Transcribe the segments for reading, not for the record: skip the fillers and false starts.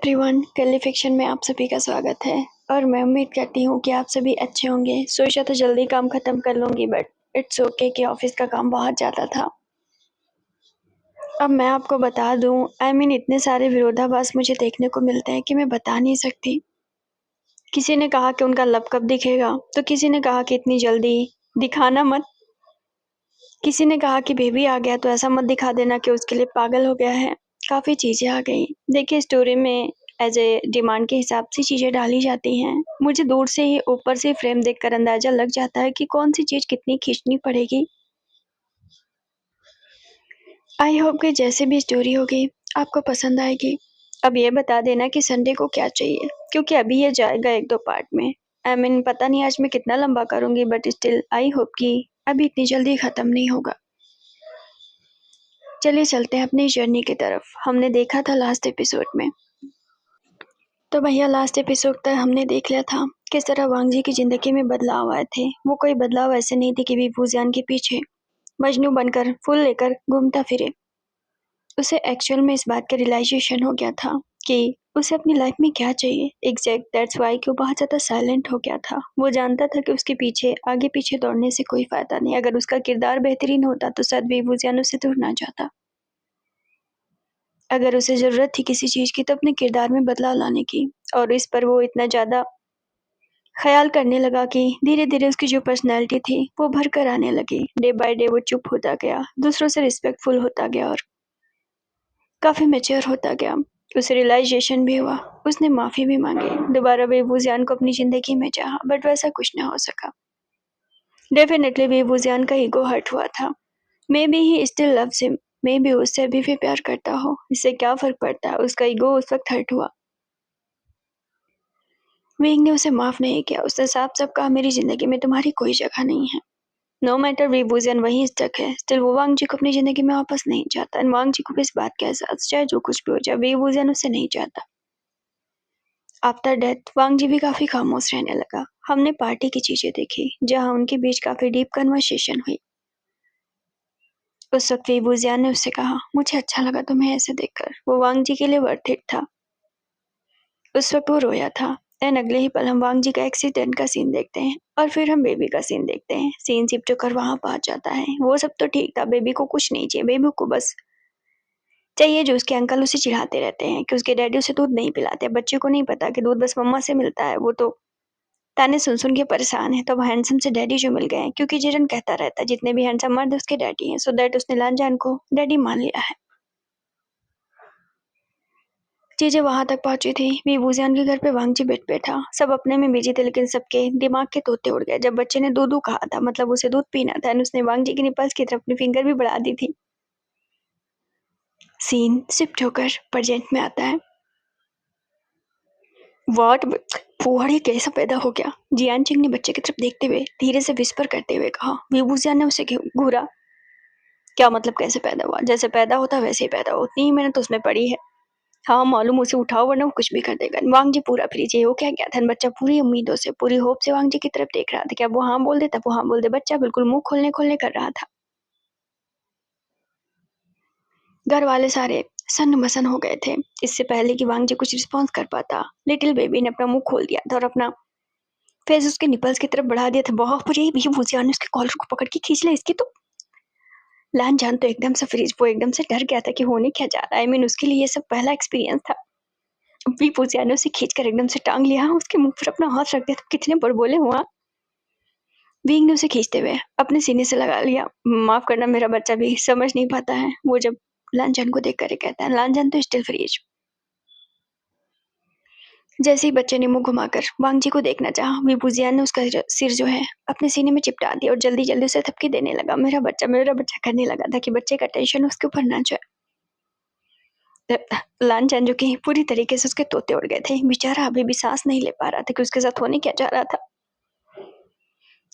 Everyone, कैली fiction में आप सभी का स्वागत है और मैं उम्मीद करती हूँ कि आप सभी अच्छे होंगे। सोचा तो जल्दी काम खत्म कर लूँगी बट इट्स ओके कि ऑफिस का काम बहुत ज़्यादा था। अब मैं आपको बता दूँ, इतने सारे विरोधाभास मुझे देखने को मिलते हैं कि मैं बता नहीं सकती। किसी ने कहा कि उनका लव कब दिखेगा, तो किसी ने कहा कि इतनी जल्दी दिखाना मत। किसी ने कहा कि बेबी आ गया तो ऐसा मत दिखा देना कि उसके लिए पागल हो गया है। काफ़ी चीज़ें आ गई। देखिए, स्टोरी में एज ए डिमांड के हिसाब से चीज़ें डाली जाती हैं। मुझे दूर से ही ऊपर से फ्रेम देखकर अंदाज़ा लग जाता है कि कौन सी चीज़ कितनी खींचनी पड़ेगी। आई होप कि जैसे भी स्टोरी होगी आपको पसंद आएगी। अब ये बता देना कि संडे को क्या चाहिए, क्योंकि अभी ये जाएगा 1-2 पार्ट में। पता नहीं आज मैं कितना लंबा करूँगी बट स्टिल आई होप कि अभी इतनी जल्दी ख़त्म नहीं होगा। चलिए चलते हैं अपनी जर्नी की तरफ। हमने देखा था लास्ट एपिसोड में, तो भैया लास्ट एपिसोड तक हमने देख लिया था किस तरह वांग जी की ज़िंदगी में बदलाव आए थे। वो कोई बदलाव ऐसे नहीं थे कि वीवू जियान के पीछे मजनू बनकर फूल लेकर घूमता फिरे। उसे एक्चुअल में इस बात का रियलाइजेशन हो गया था कि उसे अपनी लाइफ में क्या चाहिए एग्जैक्ट। दैट्स वाई कि वो बहुत ज़्यादा साइलेंट हो गया था। वो जानता था कि उसके पीछे आगे पीछे दौड़ने से कोई फ़ायदा नहीं। अगर उसका किरदार बेहतरीन होता तो शायद वीवू जियान उसे दूर ना जाता। अगर उसे ज़रूरत थी किसी चीज़ की तो अपने किरदार में बदलाव लाने की, और इस पर वो इतना ज़्यादा ख़याल करने लगा कि धीरे-धीरे उसकी जो पर्सनैलिटी थी वो भर कर आने लगी। डे बाय डे वो चुप होता गया, दूसरों से रिस्पेक्टफुल होता गया और काफ़ी मैच्योर होता गया। उसे रियलाइजेशन भी हुआ, उसने माफ़ी भी माँगी। दोबारा वीवू जियान को अपनी ज़िंदगी में चाहा बट वैसा कुछ ना हो सका। डेफिनेटली वीवू जियान का ईगो हर्ट हुआ था। May be he still loves him, may be उससे अभी भी प्यार करता हो। इससे क्या फ़र्क पड़ता है, उसका ईगो उस वक़्त हर्ट हुआ। विंग ने उसे माफ़ नहीं किया। उसने साफ-साफ कहा, मेरी ज़िंदगी में तुम्हारी कोई जगह नहीं है। नो मैटर वीवू जियान वहीं स्टक है। स्टिल वो वांग जी को अपनी ज़िंदगी में वापस नहीं चाहता। एंड वांग जी को भी इस बात का एहसास, चाहे जो कुछ भी हो जाए, वीवू जियान उसे नहीं चाहता। आफ्टर डेथ वांग जी भी काफ़ी खामोश रहने लगा। हमने पार्टी की चीज़ें देखी, जहाँ उनके बीच काफ़ी डीप कन्वर्सेशन हुई। उस वक्त वीवू जियान ने उससे कहा, मुझे अच्छा लगा तुम्हें ऐसे देखकर। वो वांग जी के लिए वर्थ इट था। उस वक्त वो रोया था। एंड अगले ही पल हम वांग जी का एक्सीडेंट का सीन देखते हैं और फिर हम बेबी का सीन देखते हैं। सीन शिफ्ट होकर वहां पहुंच जाता है। वो सब तो ठीक था, बेबी को कुछ नहीं चाहिए। बेबी को बस चाहिए जो उसके अंकल उसे चिढ़ाते रहते हैं कि उसके डैडी उसे दूध नहीं पिलाते। बच्चे को नहीं पता कि दूध बस मम्मा से मिलता है। वो तो ताने सुन सुन के परेशान है। तो हैंडसम से डैडी जो मिल गए हैं, क्योंकि जिरन कहता रहता है जितने भी हैंडसम मर्द उसके डैडी हैं। सो दैट उसने लांजान को डैडी मान लिया है। चीजें वहां तक पहुंची थी, वीवू जियान के घर पे वांग जी बेड पे था। सब अपने में बिजी थे लेकिन सबके दिमाग के तोते उड़ गए जब बच्चे ने दूधू कहा था, मतलब उसे दूध पीना था। उसने वांग जी की निपल्स की तरफ अपनी फिंगर भी बढ़ा दी थी। सीन शिफ्ट होकर प्रेजेंट में आता है। व्हाट फुहड़, ये कैसा पैदा हो गया? जियान चिंग ने बच्चे की तरफ देखते हुए धीरे से विस्पर करते हुए कहा। वीवू जियान ने उसे घूरा। क्या मतलब कैसे पैदा हुआ? जैसे पैदा होता वैसे ही पैदा हो, उतनी ही मेहनत तो उसमें पड़ी है। हाँ मालूम, उसे उठाओ वरना वो कुछ भी कर देगा। वांग जी पूरा फ्रीज है। वो क्या गया था? बच्चा पूरी उम्मीदों से, पूरी होप से वांग जी की तरफ देख रहा था कि अब वो हाँ बोल दे, तब वो हाँ बोल दे। बच्चा बिल्कुल मुंह खोलने खोलने कर रहा था। घर वाले सारे सन्न मसन हो गए थे इससे पहले कि वांग जी कुछ रिस्पॉन्स कर पाता। लिटिल बेबी ने अपना मुंह खोल दिया था और अपना फेस उसके निपल्स की तरफ बढ़ा दिया था। बहुत बुरी भी भूसियान ने उसके कॉलर को पकड़ के खींच लिया। इसकी तो लान जान तो एकदम से फ्रीज, वो एकदम से डर गया था कि होने क्या जा रहा है। उसके लिए ये सब पहला एक्सपीरियंस था। भी भूसियान ने उसे खींचकर एकदम से टांग लिया, उसके मुंह पर अपना हाथ रख दिया। तो कितने बड़बोले हुआ। विंग ने उसे खींचते हुए अपने सीने से लगा लिया। माफ करना, मेरा बच्चा भी समझ नहीं पाता है। वो जब लांचन को देख कर कहता है, लांचन तो स्टिल फ्रीज। जैसे ही बच्चे ने मुंह घुमाकर वांग जी को देखना चाहा, विभूजियान ने उसका सिर जो है अपने सीने में चिपटा दिया और जल्दी जल्दी उसे थपकी देने लगा। मेरा बच्चा करने लगा था कि बच्चे का टेंशन उसके ऊपर ना जाए। लांचन जो कि पूरी तरीके से उसके तोते उड़ गए थे, बेचारा अभी भी सांस नहीं ले पा रहा था कि उसके साथ होने क्या जा रहा था।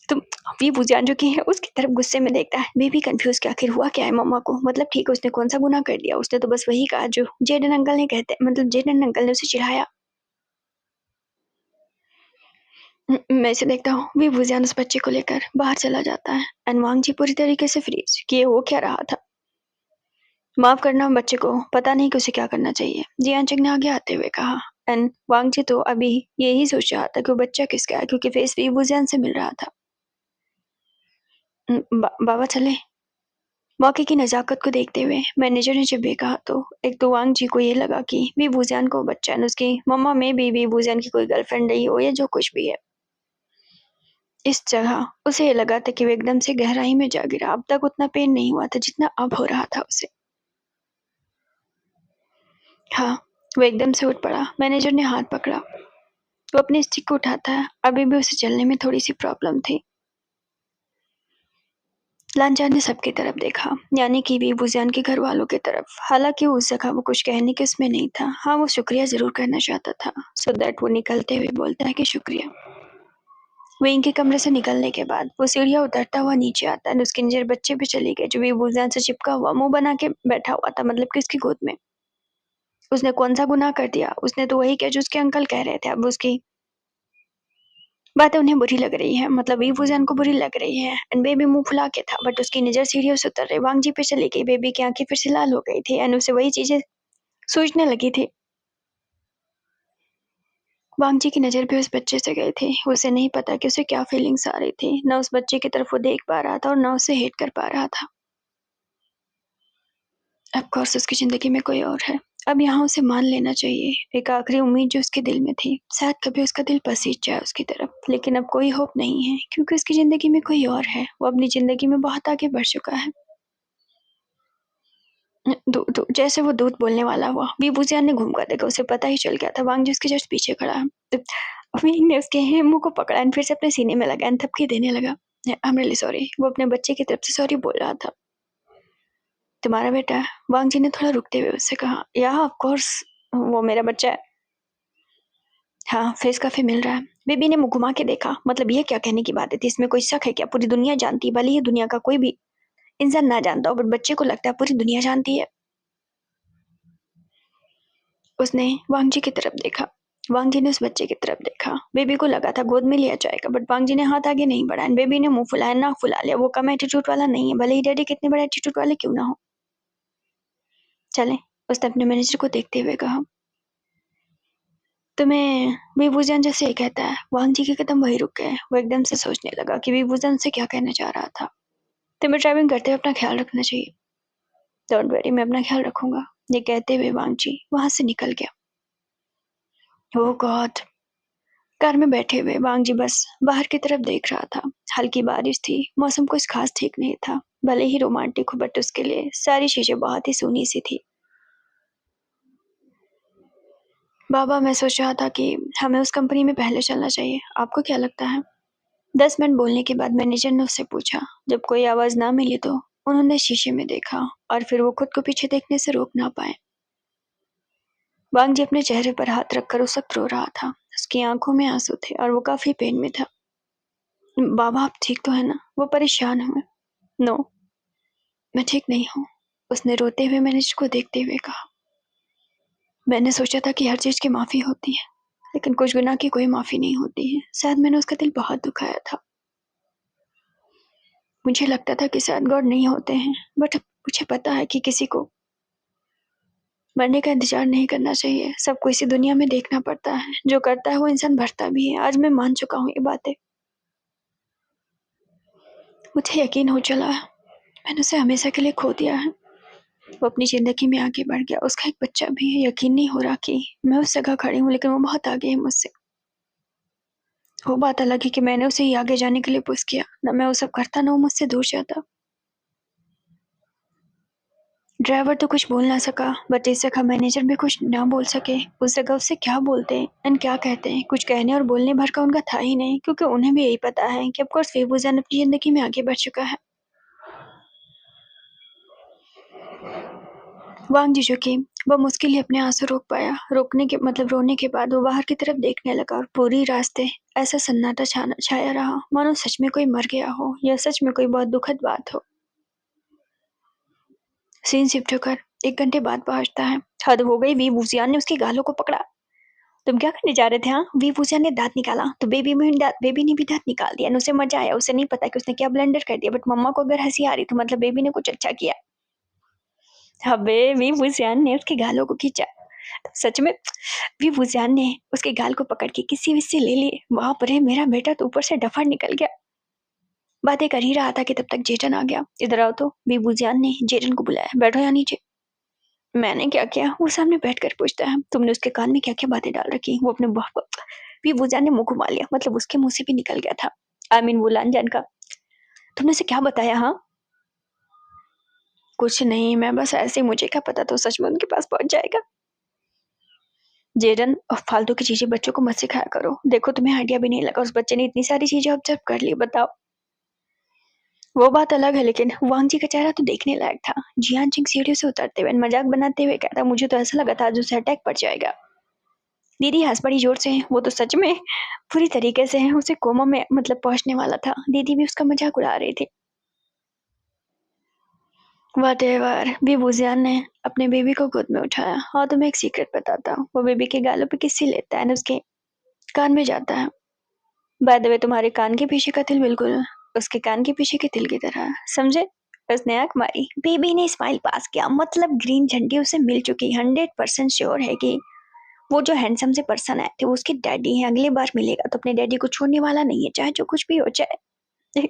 तो अभी बुझान जो कि है उसकी तरफ गुस्से में देखता है। बेबी कंफ्यूज कि आखिर हुआ क्या है मम्मा को। मतलब ठीक है, उसने कौन सा गुनाह कर दिया? उसने तो बस वही कहा जो जेडन अंकल ने कहते, मतलब जेडन अंकल ने उसे चिढ़ाया। मैं इसे देखता हूँ। भी भुजियान उस बच्चे को लेकर बाहर चला जाता है। अनवांग जी पूरी तरीके से फ्रीज कि ये हो क्या रहा था। माफ करना बच्चे को पता नहीं कि उसे क्या करना चाहिए, जियान चंग ने आगे आते हुए कहा। एंड वांग जी तो अभी यही सोच रहा था कि वो बच्चा किसका है, क्योंकि फेस भी वुजियान से मिल रहा था। बाबा चले। मौके की नज़ाकत को देखते हुए मैनेजर ने जब ये कहा तो एक तो वांग जी को ये लगा कि वी बुजियान को बच्चा है, उसकी मम्मा में भी वी बुजियान की कोई गर्लफ्रेंड रही हो या जो कुछ भी है। इस जगह उसे ये लगा था कि वो एकदम से गहराई में जा गिरा। अब तक उतना पेन नहीं हुआ था जितना अब हो रहा था उसे। हाँ, वो एकदम से उठ पड़ा। मैनेजर ने हाथ पकड़ा। वो अपनी स्टिक को उठाता है। अभी भी उसे चलने में थोड़ी सी प्रॉब्लम थी। लांचा ने सबकी तरफ देखा, यानी कि वी बुजियान के घर वालों की तरफ। हालांकि उस जगह वो कुछ कहने के उसमें नहीं था। हाँ, वो शुक्रिया जरूर करना चाहता था। सो दैट वो निकलते हुए बोलता है कि शुक्रिया। वो इनके कमरे से निकलने के बाद वो सीढ़ियाँ उतरता हुआ नीचे आता है। उसके नजर बच्चे पे चली गई जो वी बुजियान से चिपका हुआ मुंह बना के बैठा हुआ था, मतलब कि उसकी गोद में। उसने कौन सा गुनाह कर दिया? उसने तो वही किया जो उसके अंकल कह रहे थे। अब उसकी बातें उन्हें बुरी लग रही है, मतलब वी बुजियान को बुरी लग रही है। एंड बेबी मुंह फुला के था, बट उसकी नजर सीढ़ियों से उतर रही वांग जी पे चली गई। बेबी की आंखें फिर से लाल हो गई थी एंड उसे वही चीजें सोचने लगी थी। वांग जी की नजर भी उस बच्चे से गई थी। उसे नहीं पता कि उसे क्या फीलिंग्स आ रही थी। न उस बच्चे की तरफ वो देख पा रहा था और न उसे हेट कर पा रहा था। ऑफ कोर्स उसकी जिंदगी में कोई और है। अब यहाँ उसे मान लेना चाहिए। एक आखिरी उम्मीद जो उसके दिल में थी, शायद कभी उसका दिल पसीज जाए उसकी तरफ। लेकिन अब कोई होप नहीं है, क्योंकि उसकी जिंदगी में कोई और है। वो अपनी जिंदगी में बहुत आगे बढ़ चुका है। जैसे वो दूध बोलने वाला हुआ, बीबूजियान ने घूम कर देखा। उसे पता ही चल गया था वांग जी उसके जस्ट पीछे खड़ा है। मींग ने उसके मुंह को पकड़ा एंड फिर से अपने सीने में लगा एंड थपकी देने लगा। I am really sorry. वो अपने बच्चे की तरफ से सॉरी बोल रहा था। तुम्हारा बेटा है? वांग जी ने थोड़ा रुकते हुए उससे कहा। या ऑफ कोर्स, वो मेरा बच्चा है। हाँ, फेस काफी मिल रहा है। बेबी ने मुंह घुमा के देखा। मतलब ये क्या कहने की बात है? इसमें कोई शक है क्या? पूरी दुनिया जानती है, भले ही दुनिया का कोई भी इंसान ना जानता हो, बट बच्चे को लगता है पूरी दुनिया जानती है। उसने वांग जी की तरफ देखा। वांग जी ने उस बच्चे की तरफ देखा। बेबी को लगा था गोद में लिया जाएगा, बट वांग जी ने हाथ आगे नहीं बढ़ाया। बेबी ने मुंह फुलाया, नाक फुला लिया। वो कम एटीट्यूड वाला नहीं है, भले ही डैडी कितने बड़े एटीट्यूड वाले क्यों ना हो। चले, उसने अपने मैनेजर को देखते हुए कहा। तुम्हें विभूजन जैसे ही कहता है। वांग जी के कदम वही रुक गए। वो एकदम से सोचने लगा कि विभूजन से क्या कहना चाह रहा था। तुम्हें ड्राइविंग करते हुए अपना ख्याल रखना चाहिए। डोंट वरी, मैं अपना ख्याल रखूंगा। ये कहते हुए वांग जी वहां से निकल गया। ओह गॉड। कार में बैठे हुए वांग जी बस बाहर की तरफ देख रहा था। हल्की बारिश थी। मौसम कुछ खास ठीक नहीं था। भले ही रोमांटिक हो, बट उसके लिए सारी चीजें बहुत ही सूनी सी थी। बाबा, मैं सोच रहा था कि हमें उस कंपनी में पहले चलना चाहिए। आपको क्या लगता है? 10 मिनट बोलने के बाद मैनेजर ने उससे पूछा। जब कोई आवाज ना मिली तो उन्होंने शीशे में देखा और फिर वो खुद को पीछे देखने से रोक ना पाए। वांग जी अपने चेहरे पर हाथ रखकर उस वक्त रो रहा था। उसकी आंखों में आंसू थे और वो काफी पेन में था। बाबा, आप ठीक तो है ना? वो परेशान हुए। नो, मैं ठीक नहीं हूँ, उसने रोते हुए मैनेजर को देखते हुए कहा। मैंने सोचा था कि हर चीज की माफी होती है, लेकिन कुछ गुनाह की कोई माफी नहीं होती है। शायद मैंने उसका दिल बहुत दुखाया था। मुझे लगता था कि शायद गॉड नहीं होते हैं, बट अब मुझे पता है कि किसी को मरने का इंतजार नहीं करना चाहिए। सबको इसी दुनिया में देखना पड़ता है। जो करता है वो इंसान भरता भी है। आज मैं मान चुका हूँ ये बातें। मुझे यकीन हो चला है मैंने उसे हमेशा के लिए खो दिया है। वो अपनी जिंदगी में आगे बढ़ गया। उसका एक बच्चा भी है। यकीन नहीं हो रहा कि मैं उस जगह खड़ी हूँ, लेकिन वो बहुत आगे है मुझसे। वो बात अलग है कि मैंने उसे ही आगे जाने के लिए पुश किया। ना मैं वो सब करता, ना वो मुझसे दूर जाता। ड्राइवर तो कुछ बोल ना सका, बट इस जगह मैनेजर भी कुछ ना बोल सके। उस जगह उससे क्या बोलते हैं एंड क्या कहते हैं? कुछ कहने और बोलने भर का उनका था ही नहीं, क्योंकि उन्हें भी यही पता है कि ऑफकोर्स फेबुजान अपनी जिंदगी में आगे बढ़ चुका है। वांग जी झुकी। वह मुश्किल ही अपने आंसू रोक पाया। रोकने के मतलब रोने के बाद वो बाहर की तरफ देखने लगा और पूरी रास्ते ऐसा सन्नाटा छाया रहा, मानो सच में कोई मर गया हो या सच में कोई बहुत दुखद बात हो। सीन शिफ्ट होकर 1 घंटे बाद पहुंचता है। हद हो गई, वी बुजियान ने उसके गालों को पकड़ा। तुम क्या करने जा रहे थे? हाँ, वी बुजियान ने दांत निकाला तो बेबी ने भी दांत निकाल दिया। उसे मजा आया। उसे नहीं पता कि उसने क्या ब्लंडर कर दिया, बट मम्मा को अगर हंसी आ रही तो मतलब बेबी ने कुछ अच्छा किया। अबे वीवूज़ियान ने उसके गालों को खींचा। तो सच में वीवूज़ियान ने उसके गाल को पकड़ के किस्सी-विस्सी ले ली। बाप रे! मेरा बेटा तो ऊपर से डफर निकल गया। बातें कर ही रहा था कि तब तक जेठन आ गया। इधर आओ तो, वीवूज़ियान ने जेठन को बुलाया। बैठो यहाँ नीचे। मैंने क्या किया? वो सामने बैठकर पूछता है। तुमने उसके कान में क्या-क्या बातें डाल रखी? वो अपने वीवूज़ियान ने मुँह घुमा लिया। मतलब उसके मुँह से भी निकल गया था। आई मीन वो लांजान का। तुमने उसे क्या बताया हाँ? कुछ नहीं, मैं बस ऐसे ही, मुझे क्या पता तो सच में उनके पास पहुँच जाएगा। जेडन फालतू की चीजें बच्चों को मत सिखाया करो। देखो तुम्हें आइडिया भी नहीं लगा, उस बच्चे ने इतनी सारी चीजें ऑब्जर्व कर ली। बताओ। वो बात अलग है, लेकिन वांग जी का चेहरा तो देखने लायक था। जियान चिंग सीढ़ियों से उतरते हुए मजाक बनाते हुए कहता, मुझे तो ऐसा लगा था आज उसे अटैक पड़ जाएगा। दीदी हंस पड़ी जोर से। वो तो सच में पूरी तरीके से उसे कोमा में मतलब पहुंचने वाला था। दीदी भी उसका मजाक उड़ा रही थी। व्हाटएवर, विभूजियान ने अपने बेबी को गोद में उठाया। हाँ तुम्हें एक सीक्रेट बताता हूँ। वो बेबी के गालों पे किस्सी लेता है और उसके कान में जाता है। बाय द वे तुम्हारे कान के पीछे का तिल बिल्कुल उसके कान के पीछे के तिल की तरह है, समझे? उसने आंख मारी। बेबी ने स्माइल पास किया। मतलब ग्रीन झंडी उसे मिल चुकी। 100% श्योर है कि वो जो हैंडसम से पर्सन आए थे वो उसके डैडी हैं। अगली बार मिलेगा तो अपने डैडी को छोड़ने वाला नहीं है, चाहे जो कुछ भी हो जाए।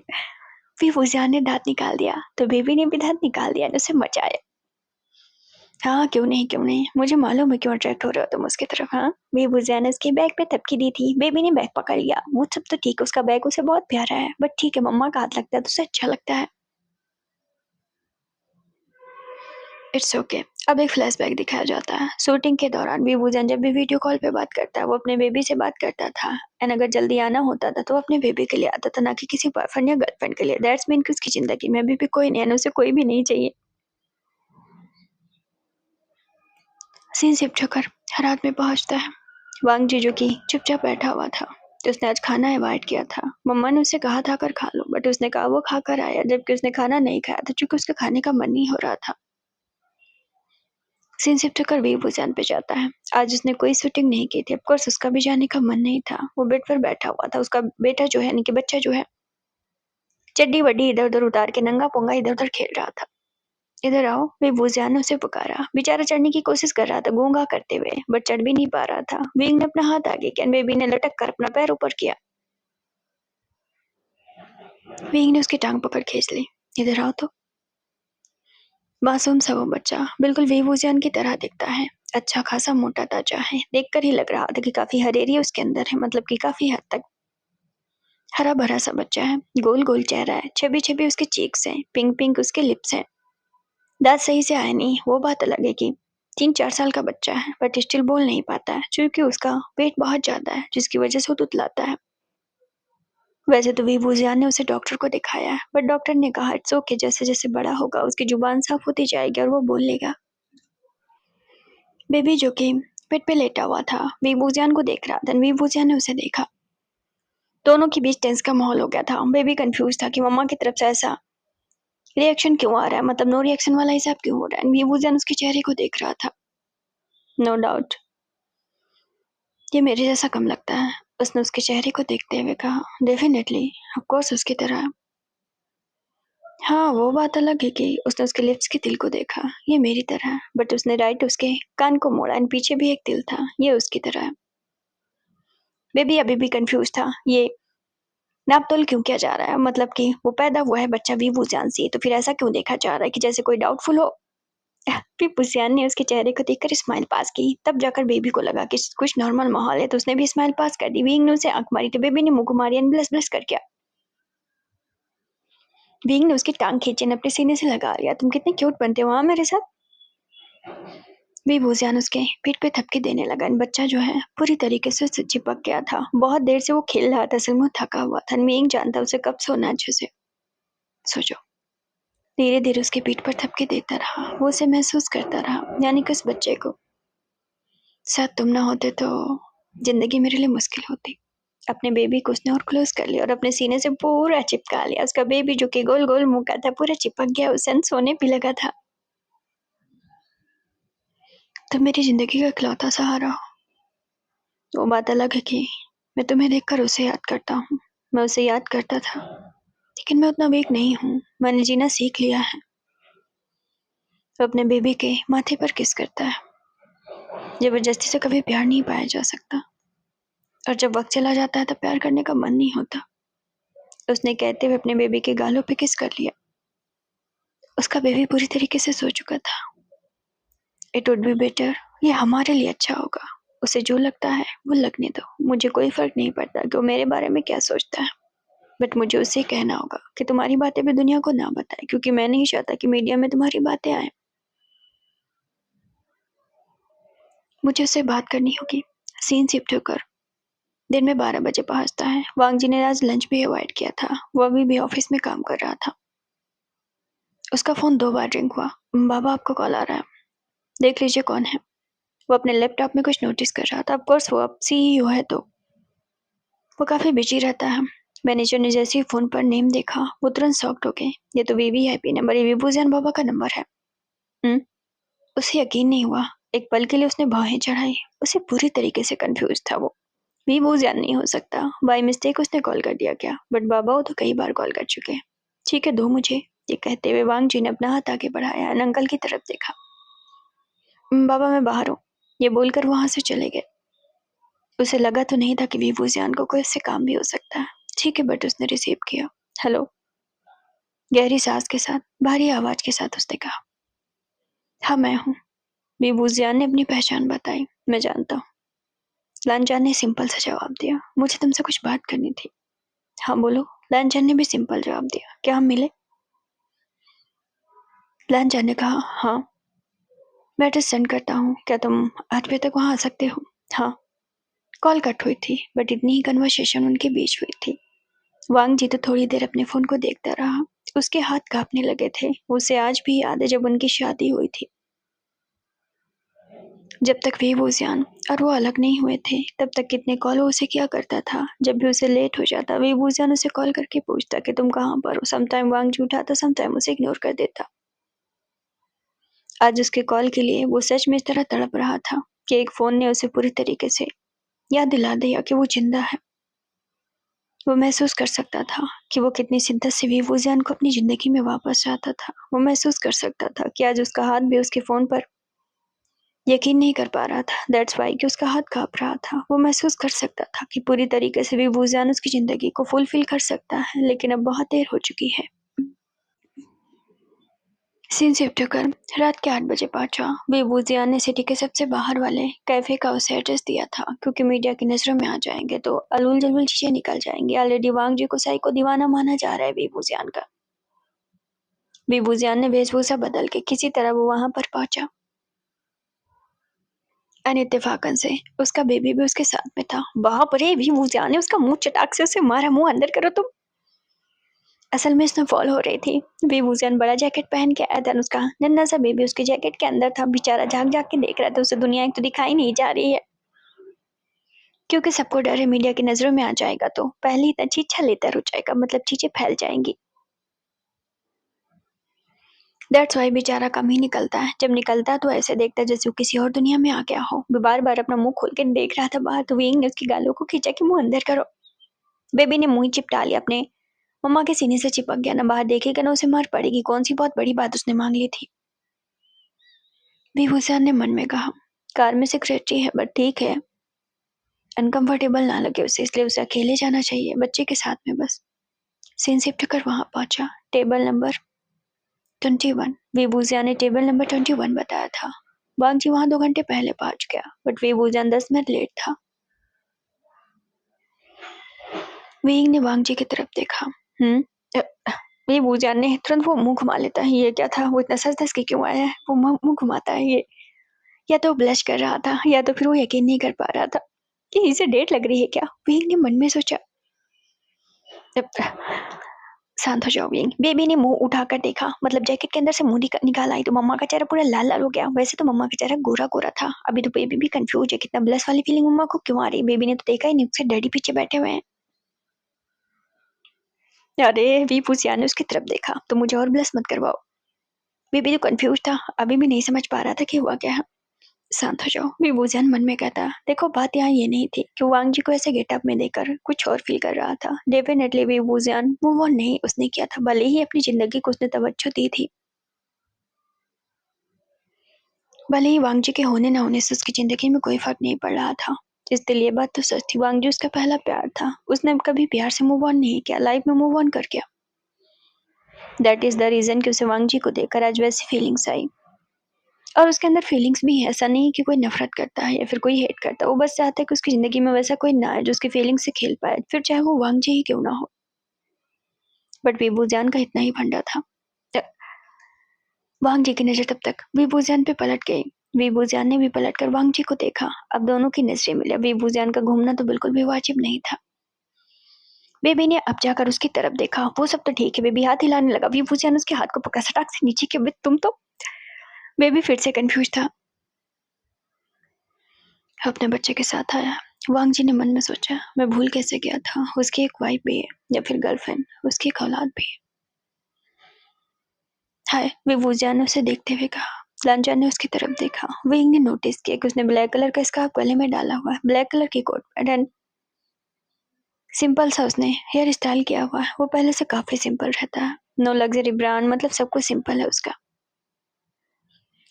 फिर फुजियान ने दांत निकाल दिया तो बेबी ने भी दांत निकाल दिया, उसे मचाया। हाँ क्यों नहीं क्यों नहीं, मुझे मालूम है क्यों अट्रैक्ट हो रहे हो तुम उसकी तरफ। हाँ, बेबूजिया ने उसके बैग पे थपकी दी थी। बेबी ने बैग पकड़ लिया। वो सब तो ठीक है, उसका बैग उसे बहुत प्यारा है, बट ठीक है मम्मा का हाथ लगता है तो उसे अच्छा लगता है। It's okay. अब एक फ्लैशबैक दिखाया जाता है। शूटिंग के दौरान बेबूजन जब भी वीडियो कॉल पे बात करता है वो अपने बेबी से बात करता था। एंड अगर जल्दी आना होता था तो अपने बेबी के लिए आता था, ना कि किसी बॉयफ्रेंड या गर्लफ्रेंड के लिए। दैट्स मीन कि उसकी जिंदगी में अभी भी कोई नहीं है, उसे कोई भी नहीं चाहिए। सीन शिफ्ट होकर रात में पहुंचता है। वांग जीजू की चुपचाप बैठा हुआ था। तो उसने आज खाना अवॉइड किया था। मम्मा ने उसे कहा था कर खा लो, बट उसने कहा वो खाकर आया, जबकि उसने खाना नहीं खाया था क्योंकि उसका खाने का मन नहीं हो रहा था। सीन शिफ्ट होकर वी बुजान पे जाता है। आज उसने कोई शूटिंग नहीं की थी। ऑफकोर्स उसका भी जाने का मन नहीं था। वो बेड पर बैठा हुआ था। उसका बेटा जो है यानी कि बच्चा जो है चड्डी वड्डी इधर उधर उतार के नंगा पोंगा इधर उधर खेल रहा था। इधर आओ, वे बुजियान ने उसे पुकारा। बेचारा चढ़ने की कोशिश कर रहा था गूंगा करते हुए, बट चढ़ भी नहीं पा रहा था। विंग ने अपना हाथ आगे किया। बेबी ने लटक कर अपना पैर ऊपर किया। विंग ने उसकी टांग पकड़ खींच ली। इधर आओ तो। मासूम सा वो बच्चा बिल्कुल वेवूजियान की तरह दिखता है। अच्छा खासा मोटा ताजा है। देखकर ही लग रहा था कि काफी हरेरी उसके अंदर है, मतलब कि काफी हद तक हरा भरा सा बच्चा है। गोल गोल चेहरा है, छबी छबी उसके चीक्स हैं, पिंक पिंक उसके लिप्स हैं। दांत सही से आए नहीं। वो बात अलग है कि 3-4 साल का बच्चा है, बट स्टिल बोल नहीं पाता है क्योंकि उसका वेट बहुत ज्यादा है, जिसकी वजह से वो तुतलाता है। वैसे तो विभूजियान ने उसे डॉक्टर को दिखाया है, बट डॉक्टर ने कहा इट्स ओके, जैसे जैसे बड़ा होगा उसकी जुबान साफ होती जाएगी और वो बोल लेगा। बेबी जो कि बेड पे लेटा हुआ था विभूजियान को देख रहा था। विभूजियान ने उसे देखा। दोनों के बीच टेंस का माहौल हो गया था। बेबी कंफ्यूज था कि मम्मा की तरफ से ऐसा रिएक्शन क्यों आ रहा है, मतलब नो रिएक्शन वाला हिसाब क्यों हो रहा है। विभूजियान उसके चेहरे को देख रहा था। नो डाउट ये मेरे जैसा कम लगता है, उसने उसके चेहरे को देखते हुए कहा। डेफिनेटली, ऑफ कोर्स उसकी तरह। हाँ वो बात अलग है कि उसने उसके लिप्स के तिल को देखा। ये मेरी तरह, बट उसने राइट उसके कान को मोड़ा एंड पीछे भी एक तिल था, ये उसकी तरह है। बेबी अभी भी कंफ्यूज था। ये नापतोल क्यों किया जा रहा है, मतलब कि वो पैदा हुआ है बच्चा भी बुजियान से, तो फिर ऐसा क्यों देखा जा रहा है कि जैसे कोई डाउटफुल हो। फिर बुजियान ने उसके चेहरे को देखकर स्माइल पास की। तब जाकर बेबी को लगा कि कुछ नॉर्मल माहौल है, तो उसने भी स्माइल पास कर दी। बीइंग ने उसे आंख मारी तो बेबी ने मुंह घुमारी एंड ब्लस ब्लस कर किया। बीइंग ने उसकी टांग खींची और अपने सीने से लगा लिया। तुम कितने क्यूट बनते हो हाँ मेरे साथ। वी भूजियान उसके पीठ पे थपकी देने लगा। बच्चा जो है पूरी तरीके से उससे चिपक गया था। बहुत देर से वो खेल रहा था, असल में वो थका हुआ था। मींग जानता उसे कब सोना अच्छे से। सो जाओ। धीरे धीरे उसके पीठ पर थपकी देता रहा। वो उसे महसूस करता रहा, यानी कि उस बच्चे को। शायद तुम ना होते तो जिंदगी मेरे लिए मुश्किल होती। अपने बेबी को उसने और क्लोज कर लिया और अपने सीने से पूरा चिपका लिया। उसका बेबी जो कि गोल गोल मुंह का था पूरा चिपक गया उसे, सोने भी लगा था। तुम मेरी जिंदगी का इकलौता सहारा हो। वो बात अलग है कि मैं तुम्हें देखकर उसे याद करता हूँ। मैं उसे याद करता था, लेकिन मैं उतना वीक नहीं हूँ। मैंने जीना सीख लिया है। वो अपने बेबी के माथे पर किस करता है। जबरदस्ती से कभी प्यार नहीं पाया जा सकता, और जब वक्त चला जाता है तो प्यार करने का मन नहीं होता। उसने कहते हुए अपने बेबी के गालों पे किस कर लिया। उसका बेबी पूरी तरीके से सो चुका था। इट वुड बी बेटर, ये हमारे लिए अच्छा होगा। उसे जो लगता है वो लगने दो, मुझे कोई फर्क नहीं पड़ता कि वो मेरे बारे में क्या सोचता है। बट मुझे उससे कहना होगा कि तुम्हारी बातें भी दुनिया को ना बताए, क्योंकि मैं नहीं चाहता कि मीडिया में तुम्हारी बातें आए। मुझे उससे बात करनी होगी। सीन शिफ्ट होकर दिन में 12 बजे पहुंचता है। वांग जी ने आज लंच भी अवॉइड किया था, वो अभी भी ऑफिस में काम कर रहा था। उसका फोन 2 बार रिंग हुआ। बाबा आपको कॉल आ रहा है, देख लीजिए कौन है। वो अपने लैपटॉप में कुछ नोटिस कर रहा था। ऑफ कोर्स वो अब सीईओ है तो वो काफी बिजी रहता है। मैनेजर ने जैसे ही फोन पर नेम देखा वो तुरंत शॉक्ड हो गए। ये तो वीवीआईपी नंबर, ये विभूजन बाबा का नंबर है। उसे यकीन नहीं हुआ। एक पल के लिए उसने बाहें चढ़ाई। उसे पूरी तरीके से कंफ्यूज था वो। विभूजन नहीं हो सकता, बाय मिस्टेक उसने कॉल कर दिया क्या। बट बाबा वो तो कई बार कॉल कर चुके हैं। ठीक है, दो मुझे, ये कहते हुए वांग जी ने अपना हाथ आगे बढ़ाया और अंकल की तरफ देखा। बाबा मैं बाहर हूँ, ये बोलकर वहां से चले गए। उसे लगा तो नहीं था कि विभूजन को कोई इससे काम भी हो सकता है। ठीक है, बट उसने रिसीव किया। हेलो, गहरी सांस के साथ, भारी आवाज के साथ उसने कहा। हाँ मैं हूँ। विभूजन ने अपनी पहचान बताई। मैं जानता हूँ। लांजान ने सिंपल सा जवाब दिया। मुझे तुमसे कुछ बात करनी थी। हाँ बोलो। लांजान ने भी सिंपल जवाब दिया। क्या हम मिले? लांजान ने कहा हाँ, मैं एड्रेस सेंड करता हूँ, क्या तुम 8 बजे तक वहाँ आ सकते हो? हाँ। कॉल कट हुई थी, बट इतनी ही कन्वर्सेशन उनके बीच हुई थी। वांग जी तो थोड़ी देर अपने फोन को देखता रहा। उसके हाथ कांपने लगे थे। उसे आज भी याद है जब उनकी शादी हुई थी। जब तक विभूजन और वो अलग नहीं हुए थे तब तक कितने कॉल वो उसे किया करता था। जब भी उसे लेट हो जाता विभूजन उसे कॉल करके पूछता कि तुम कहाँ पर हो। समटाइम वांग जी उठाता, समटाइम उसे इग्नोर कर देता। आज उसके कॉल के लिए वो सच में इस तरह तड़प रहा था कि एक फोन ने उसे पूरी तरीके से याद दिला दिया कि वो जिंदा है। वो महसूस कर सकता था कि वो कितनी शिद्दत से विभूजन को अपनी जिंदगी में वापस चाहता था। वो महसूस कर सकता था कि आज उसका हाथ भी उसके फोन पर यकीन नहीं कर पा रहा था। दैट्स वाई कि उसका हाथ कांप रहा था। वो महसूस कर सकता था कि पूरी तरीके से विभूजन उसकी जिंदगी को फुलफिल कर सकता है, लेकिन अब बहुत देर हो चुकी है। सीन शिफ्ट होकर रात के 8 बजे पहुंचा। विभूजन ने सिटी के सबसे बाहर वाले कैफे का उसे एड्रेस दिया था, क्योंकि मीडिया की नजरों में आ जाएंगे तो अलूल जलूल चीजें निकल जाएंगी। ऑलरेडी वांग जी को साइको दीवाना माना जा रहा है विभूजन का। विभूजन ने वेशभूषा बदल के किसी तरह वो वहां पर पहुंचा। अनित्तेफाकन से उसका बेबी भी उसके साथ में था। बाप रे, विभूजन ने उसका मुंह चटाक से उसे मारा। मुंह अंदर करो तुम। असल में स्नोफॉल हो रही थी। विभूजन बड़ा जैकेट पहन के आया था। उसका नन्हा सा बेबी उसके जैकेट के अंदर था। बेचारा झाँक झाँक के देख रहा था। उसे दुनिया एक तो दिखाई नहीं जा रही है, क्योंकि सबको डर है मीडिया की नजरों में आ जाएगा तो पहले ही चीछा लेता रुक जाएगा, मतलब चीजें फैल जाएंगी। दैट्स वाई बेचारा कम ही निकलता है। जब निकलता है तो ऐसे देखता है जैसे वो किसी और दुनिया में आ गया हो। वो बार बार अपना मुंह खोल के देख रहा था बाहर, तो विंग ने उसकी गालों को खींचा कि मुंह अंदर करो। बेबी ने मुंह चिपटा लिया अपने मम्मा के सीने से, चिपक गया। ना बाहर देखेगा ना उसे मार पड़ेगी। कौन सी बहुत बड़ी बात उसने मांग ली थी। विभूषण ने मन में कहा। कार में सेक्रेटरी है, बट ठीक है, अनकंफर्टेबल ना लगे उसे, इसलिए उसे अकेले जाना चाहिए, बच्चे के साथ में बस। सीन शिफ्ट कर वहां पहुंचा। Table number 21। विभूषण ने टेबल नंबर 21 बताया था। वांग जी वहां 2 घंटे पहले पहुंच गया, बट विभूषण 10 मिनट लेट था। विंग ने वांग जी की तरफ देखा। विभूषण ने तुरंत वो मुंह घुमा लेता है। ये क्या था, वो इतना सच धस के क्यों आया है। वो मुंह घुमाता है। ये या तो ब्लश कर रहा था या तो फिर वो यकीन नहीं कर पा रहा था कि इसे डेट लग रही है क्या। विंग ने मन में सोचा। शांत हो जाओ विंग। बेबी ने मुंह उठाकर देखा, मतलब जैकेट के अंदर से मुंह निकाल आई तो मम्मा का चेहरा पूरा लाल लाल हो गया। वैसे तो मम्मा का चेहरा गोरा गोरा था। अभी तो बेबी भी कंफ्यूज है, कितना ब्लश वाली फीलिंग मम्मा को क्यों आ रही। बेबी ने तो देखा ही नहीं, उसके डैडी पीछे बैठे हुए हैं। अरे वी पूछिया ने उसकी तरफ देखा। तो मुझे और ब्लश मत करवाओ। बेबी तो कंफ्यूज था, अभी भी नहीं समझ पा रहा था कि हुआ क्या है। शांत हो जाओ, विभूषण मन में कहता। देखो बात यहाँ ये नहीं थी कि वांग जी को ऐसे गेटअप में देखकर कुछ और फील कर रहा था। डेफिनेटली विभूषण मूव ऑन नहीं उसने किया था, भले ही अपनी जिंदगी को उसने तवज्जो दी थी। भले ही वांगजी के होने ना होने से उसकी ज़िंदगी में कोई फ़र्क नहीं पड़ रहा था। इस दिल ये बात तो सच थी, वांगजी उसका पहला प्यार था। उसने कभी प्यार से मूव ऑन नहीं किया, लाइफ़ में मूव ऑन कर गया। दैट इज़ द रीज़न कि उसे वांगजी को देखकर आज वैसी फीलिंग्स आई। और उसके अंदर फीलिंग्स भी है, ऐसा नहीं है कि कोई नफ़रत करता है या फिर कोई हेट करता है। वो बस चाहता है कि उसकी ज़िंदगी में वैसा कोई ना आए जो उसकी फीलिंग्स से खेल पाए, फिर चाहे वो वांगजी ही क्यों ना हो। बट वीबूज़ियान का इतना ही फंडा था। त वांगजी की नज़र तब तक वीबूज़ियान पे पलट गई। वीबूज़ियान ने भी पलटकर वांगजी को देखा। अब दोनों की नज़रें मिली। वीबूज़ियान का घूमना तो बिल्कुल भी वाजिब नहीं था। बेबी ने अब जाकर उसकी तरफ देखा। वो सब तो ठीक है, बेबी हाथ हिलाने लगा। वीबूज़ियान उसके हाथ को पकड़ा सटाक से नीचे की, तुम तो। बेबी फिर से कंफ्यूज था। अपने बच्चे के साथ आया। वांगजी ने मन में सोचा, मैं भूल कैसे गया था, उसकी एक वाइफ भी है या फिर गर्लफ्रेंड, उसकी एक औलाद भी है। हाय, वीबूज़ियान ने उसे देखते हुए कहा। लांचान ने उसकी तरफ देखा। विंग ने नोटिस किया कि उसने ब्लैक कलर का स्कार्फ गले में डाला हुआ है, ब्लैक कलर की कोट पैंट एंड सिंपल सा उसने हेयर स्टाइल किया हुआ है। वो पहले से काफी सिंपल रहता है। नो लग्जरी ब्रांड, मतलब सब कुछ सिंपल है उसका।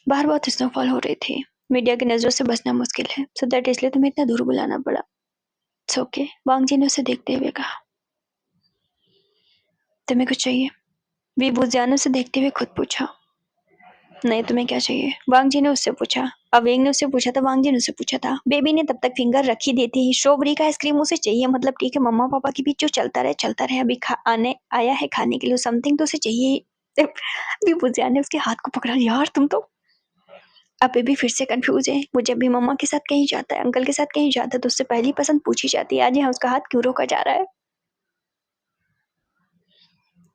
बाहर बहुत स्नोफॉल हो रही थी। मीडिया की नजरों से बचना मुश्किल है, सो दैट इसलिए तुम्हें इतना दूर बुलाना पड़ा। इट्स ओके, वांगजी ने उसे देखते हुए कहा। तुम्हें कुछ चाहिए? वीबूज़ियान ने उसे देखते हुए खुद पूछा। नहीं, तुम्हें क्या चाहिए? वांगजी ने उससे पूछा। अवेंग ने उससे पूछा था, वांगजी ने उससे पूछा था। बेबी ने तब तक फिंगर रखी दी थी। स्ट्रॉबेरी का आइसक्रीम उसे चाहिए, मतलब ठीक है, मम्मा पापा के बीच जो चलता रहे, अभी आने आया है खाने के लिए समथिंग तो उसे चाहिए ही। वीबूज़ियान ने उसके हाथ को पकड़ा। यार तुम तो। अब बेबी फिर से कंफ्यूज है। वो जब भी मम्मा के साथ कहीं जाता है, अंकल के साथ कहीं जाता है, तो उससे पहली पसंद पूछी जाती है। आज यहाँ उसका हाथ क्यों रोका जा रहा है?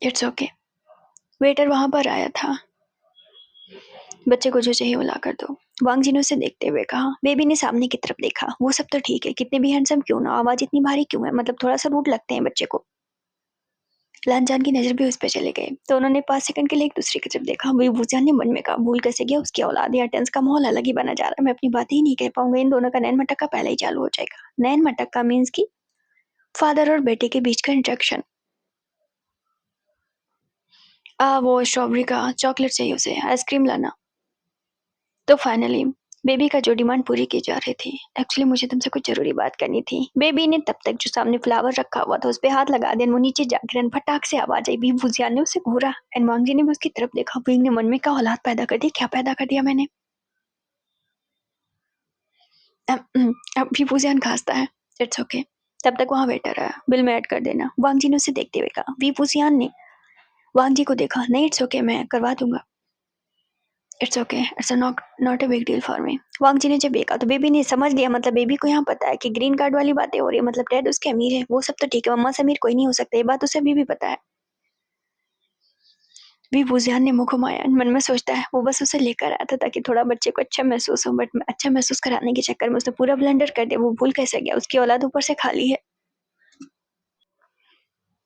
It's okay. वेटर वहां पर आया था। बच्चे को जो चाहिए वो ला कर दो, वांगजी ने उसे देखते हुए कहा। बेबी ने सामने की तरफ देखा। वो सब तो ठीक है, कितने भी हैंडसम क्यों ना, आवाज इतनी भारी क्यों है, मतलब थोड़ा सा रूड लगते हैं बच्चे को। लांचान की नजर भी उस पर चले गए, तो उन्होंने 5 सेकंड के लिए एक दूसरे की तरफ देखा। वही भूजान ने मन में कहा, भूल कैसे गया, उसकी औलाद। या टेंस का माहौल अलग ही बना जा रहा है। मैं अपनी बात ही नहीं कह पाऊंगा, इन दोनों का नैन मटक्का पहले ही चालू हो जाएगा। नैन मटक्का मीन्स की फादर और बेटे के बीच का इंट्रैक्शन। वो स्ट्रॉबेरी का चॉकलेट चाहिए उसे, आइसक्रीम लाना। तो फाइनली बेबी का जो डिमांड पूरी की जा रही थी। एक्चुअली मुझे तुमसे कुछ जरूरी बात करनी थी। बेबी ने तब तक जो सामने फ्लावर रखा हुआ था उस पे हाथ लगा दिया। वो नीचे जाकर फटाक से आवाज आई। भूजियान ने उसे घूरा एंड वांगजी ने भी उसकी तरफ देखा। विंग ने मन में कहा, औलाद पैदा कर दी, क्या पैदा कर दिया मैंने। अब भी भूजियान खांसता है। It's okay. तब तक वहां वेटर आया। बिल में ऐड कर देना, वांगजी ने उसे देखते हुए कहा। वी भूजियान ने वांगजी को देखा। नहीं, इट्स ओके, मैं करवा दूंगा। It's okay, it's not a big deal for me. Wang ji ने जब देखा तो बेबी ने समझ लिया, मतलब बेबी को यहाँ पता है कि ग्रीन कार्ड वाली बातें हो रही है, मतलब डैड उसके अमीर है। वो सब तो ठीक है, मम्मा से अमीर कोई नहीं हो सकता, ये बात उसे अभी भी पता है। भी बुजियान ने मुंह घुमाया। मन में सोचता है वो बस उसे लेकर आया था ताकि थोड़ा बच्चे को अच्छा महसूस हो, बट अच्छा महसूस कराने के चक्कर में उसने पूरा ब्लंडर कर दिया। वो भूल कैसे गया, उसकी औलाद ऊपर से खाली है।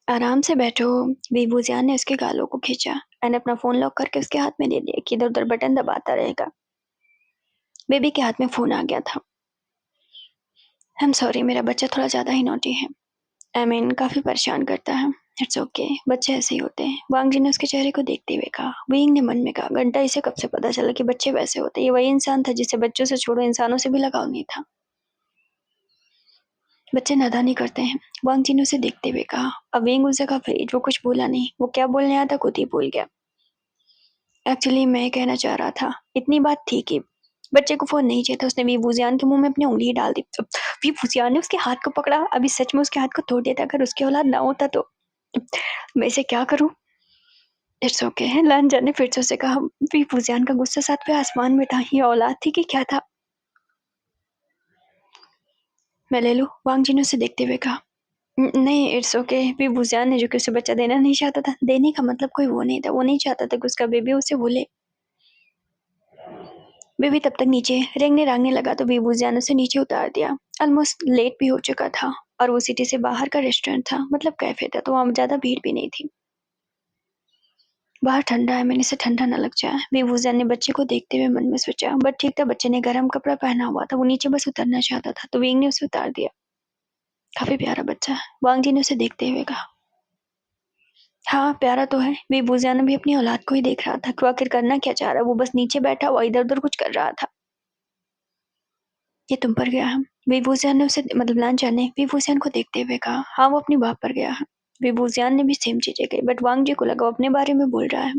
आराम से बैठो। वीबूजियान ने उसके गालों को खींचा एंड अपना फोन लॉक करके उसके हाथ में दे दिया कि इधर उधर बटन दबाता रहेगा। बेबी के हाथ में फोन आ गया था। आई एम सॉरी, मेरा बच्चा थोड़ा ज्यादा ही नॉटी है। आई मीन काफी परेशान करता है। इट्स ओके, बच्चे ऐसे ही होते हैं। वांगजी ने उसके चेहरे को देखते हुए कहा। विंग ने मन में कहा, घंटा इसे कब से पता चला कि बच्चे वैसे होते हैं। ये वही इंसान था जिसे बच्चों से छोड़ो इंसानों से भी लगाव नहीं था। बच्चे नादानी करते हैं, वांगजी ने उसे देखते हुए कहा। अब विंग उस जगह फ्रीज, वो कुछ बोला नहीं। वो क्या बोलने आया था खुद ही भूल गया। एक्चुअली मैं कहना चाह रहा था, इतनी बात थी कि बच्चे को फोन नहीं चाहिए था। उसने वीबूजियान के मुंह में अपनी उंगली डाल दी। वीबूजियान ने उसके हाथ को पकड़ा। अभी सच में उसके हाथ को तोड़ देता अगर उसकी औलाद ना होता तो। मैं इसे क्या करूं? इट्स ओके, लांजा ने फिर से उसे कहा। वीबूजियान का गुस्सा 7वें आसमान में था। ये औलाद थी कि क्या था? मैं ले लूं, वांगजी ने उसे देखते हुए कहा। नहीं, इट्स ओके। वीबूजियान ने जो कि उसे बच्चा देना नहीं चाहता था, देने का मतलब कोई वो नहीं था। वो नहीं चाहता था कि उसका बेबी उसे भूले। बेबी तब तक नीचे रेंगने रांगने लगा तो वीबूजियान ने उसे नीचे उतार दिया। ऑलमोस्ट लेट भी हो चुका था और वो सिटी से बाहर का रेस्टोरेंट था, मतलब कैफे था, तो वहां ज्यादा भीड़ भी नहीं थी। बाहर ठंडा है, मैंने इसे ठंडा न लग जाए, वीबूजियान ने बच्चे को देखते हुए मन में सोचा। बट ठीक था, बच्चे ने गर्म कपड़ा पहना हुआ था। वो नीचे बस उतरना चाहता था तो विंग ने उसे उतार दिया। काफी प्यारा बच्चा है, वांग जी ने उसे देखते हुए कहा। हाँ, प्यारा तो है। वीबूज़ियान भी अपनी औलाद को ही देख रहा था कि वो आखिर करना क्या चाह रहा है। वो बस नीचे बैठा हुआ इधर-उधर कुछ कर रहा था। ये तुम पर गया है। वीबूज़ियान ने उसे मतलब लांचा ने वीबूज़ियान को देखते हुए कहा, हाँ, वो अपनी बात पर गया है। वीबूज़ियान ने भी सेम चीज़ें कही बट वांग जी को लगा वो अपने बारे में बोल रहा है।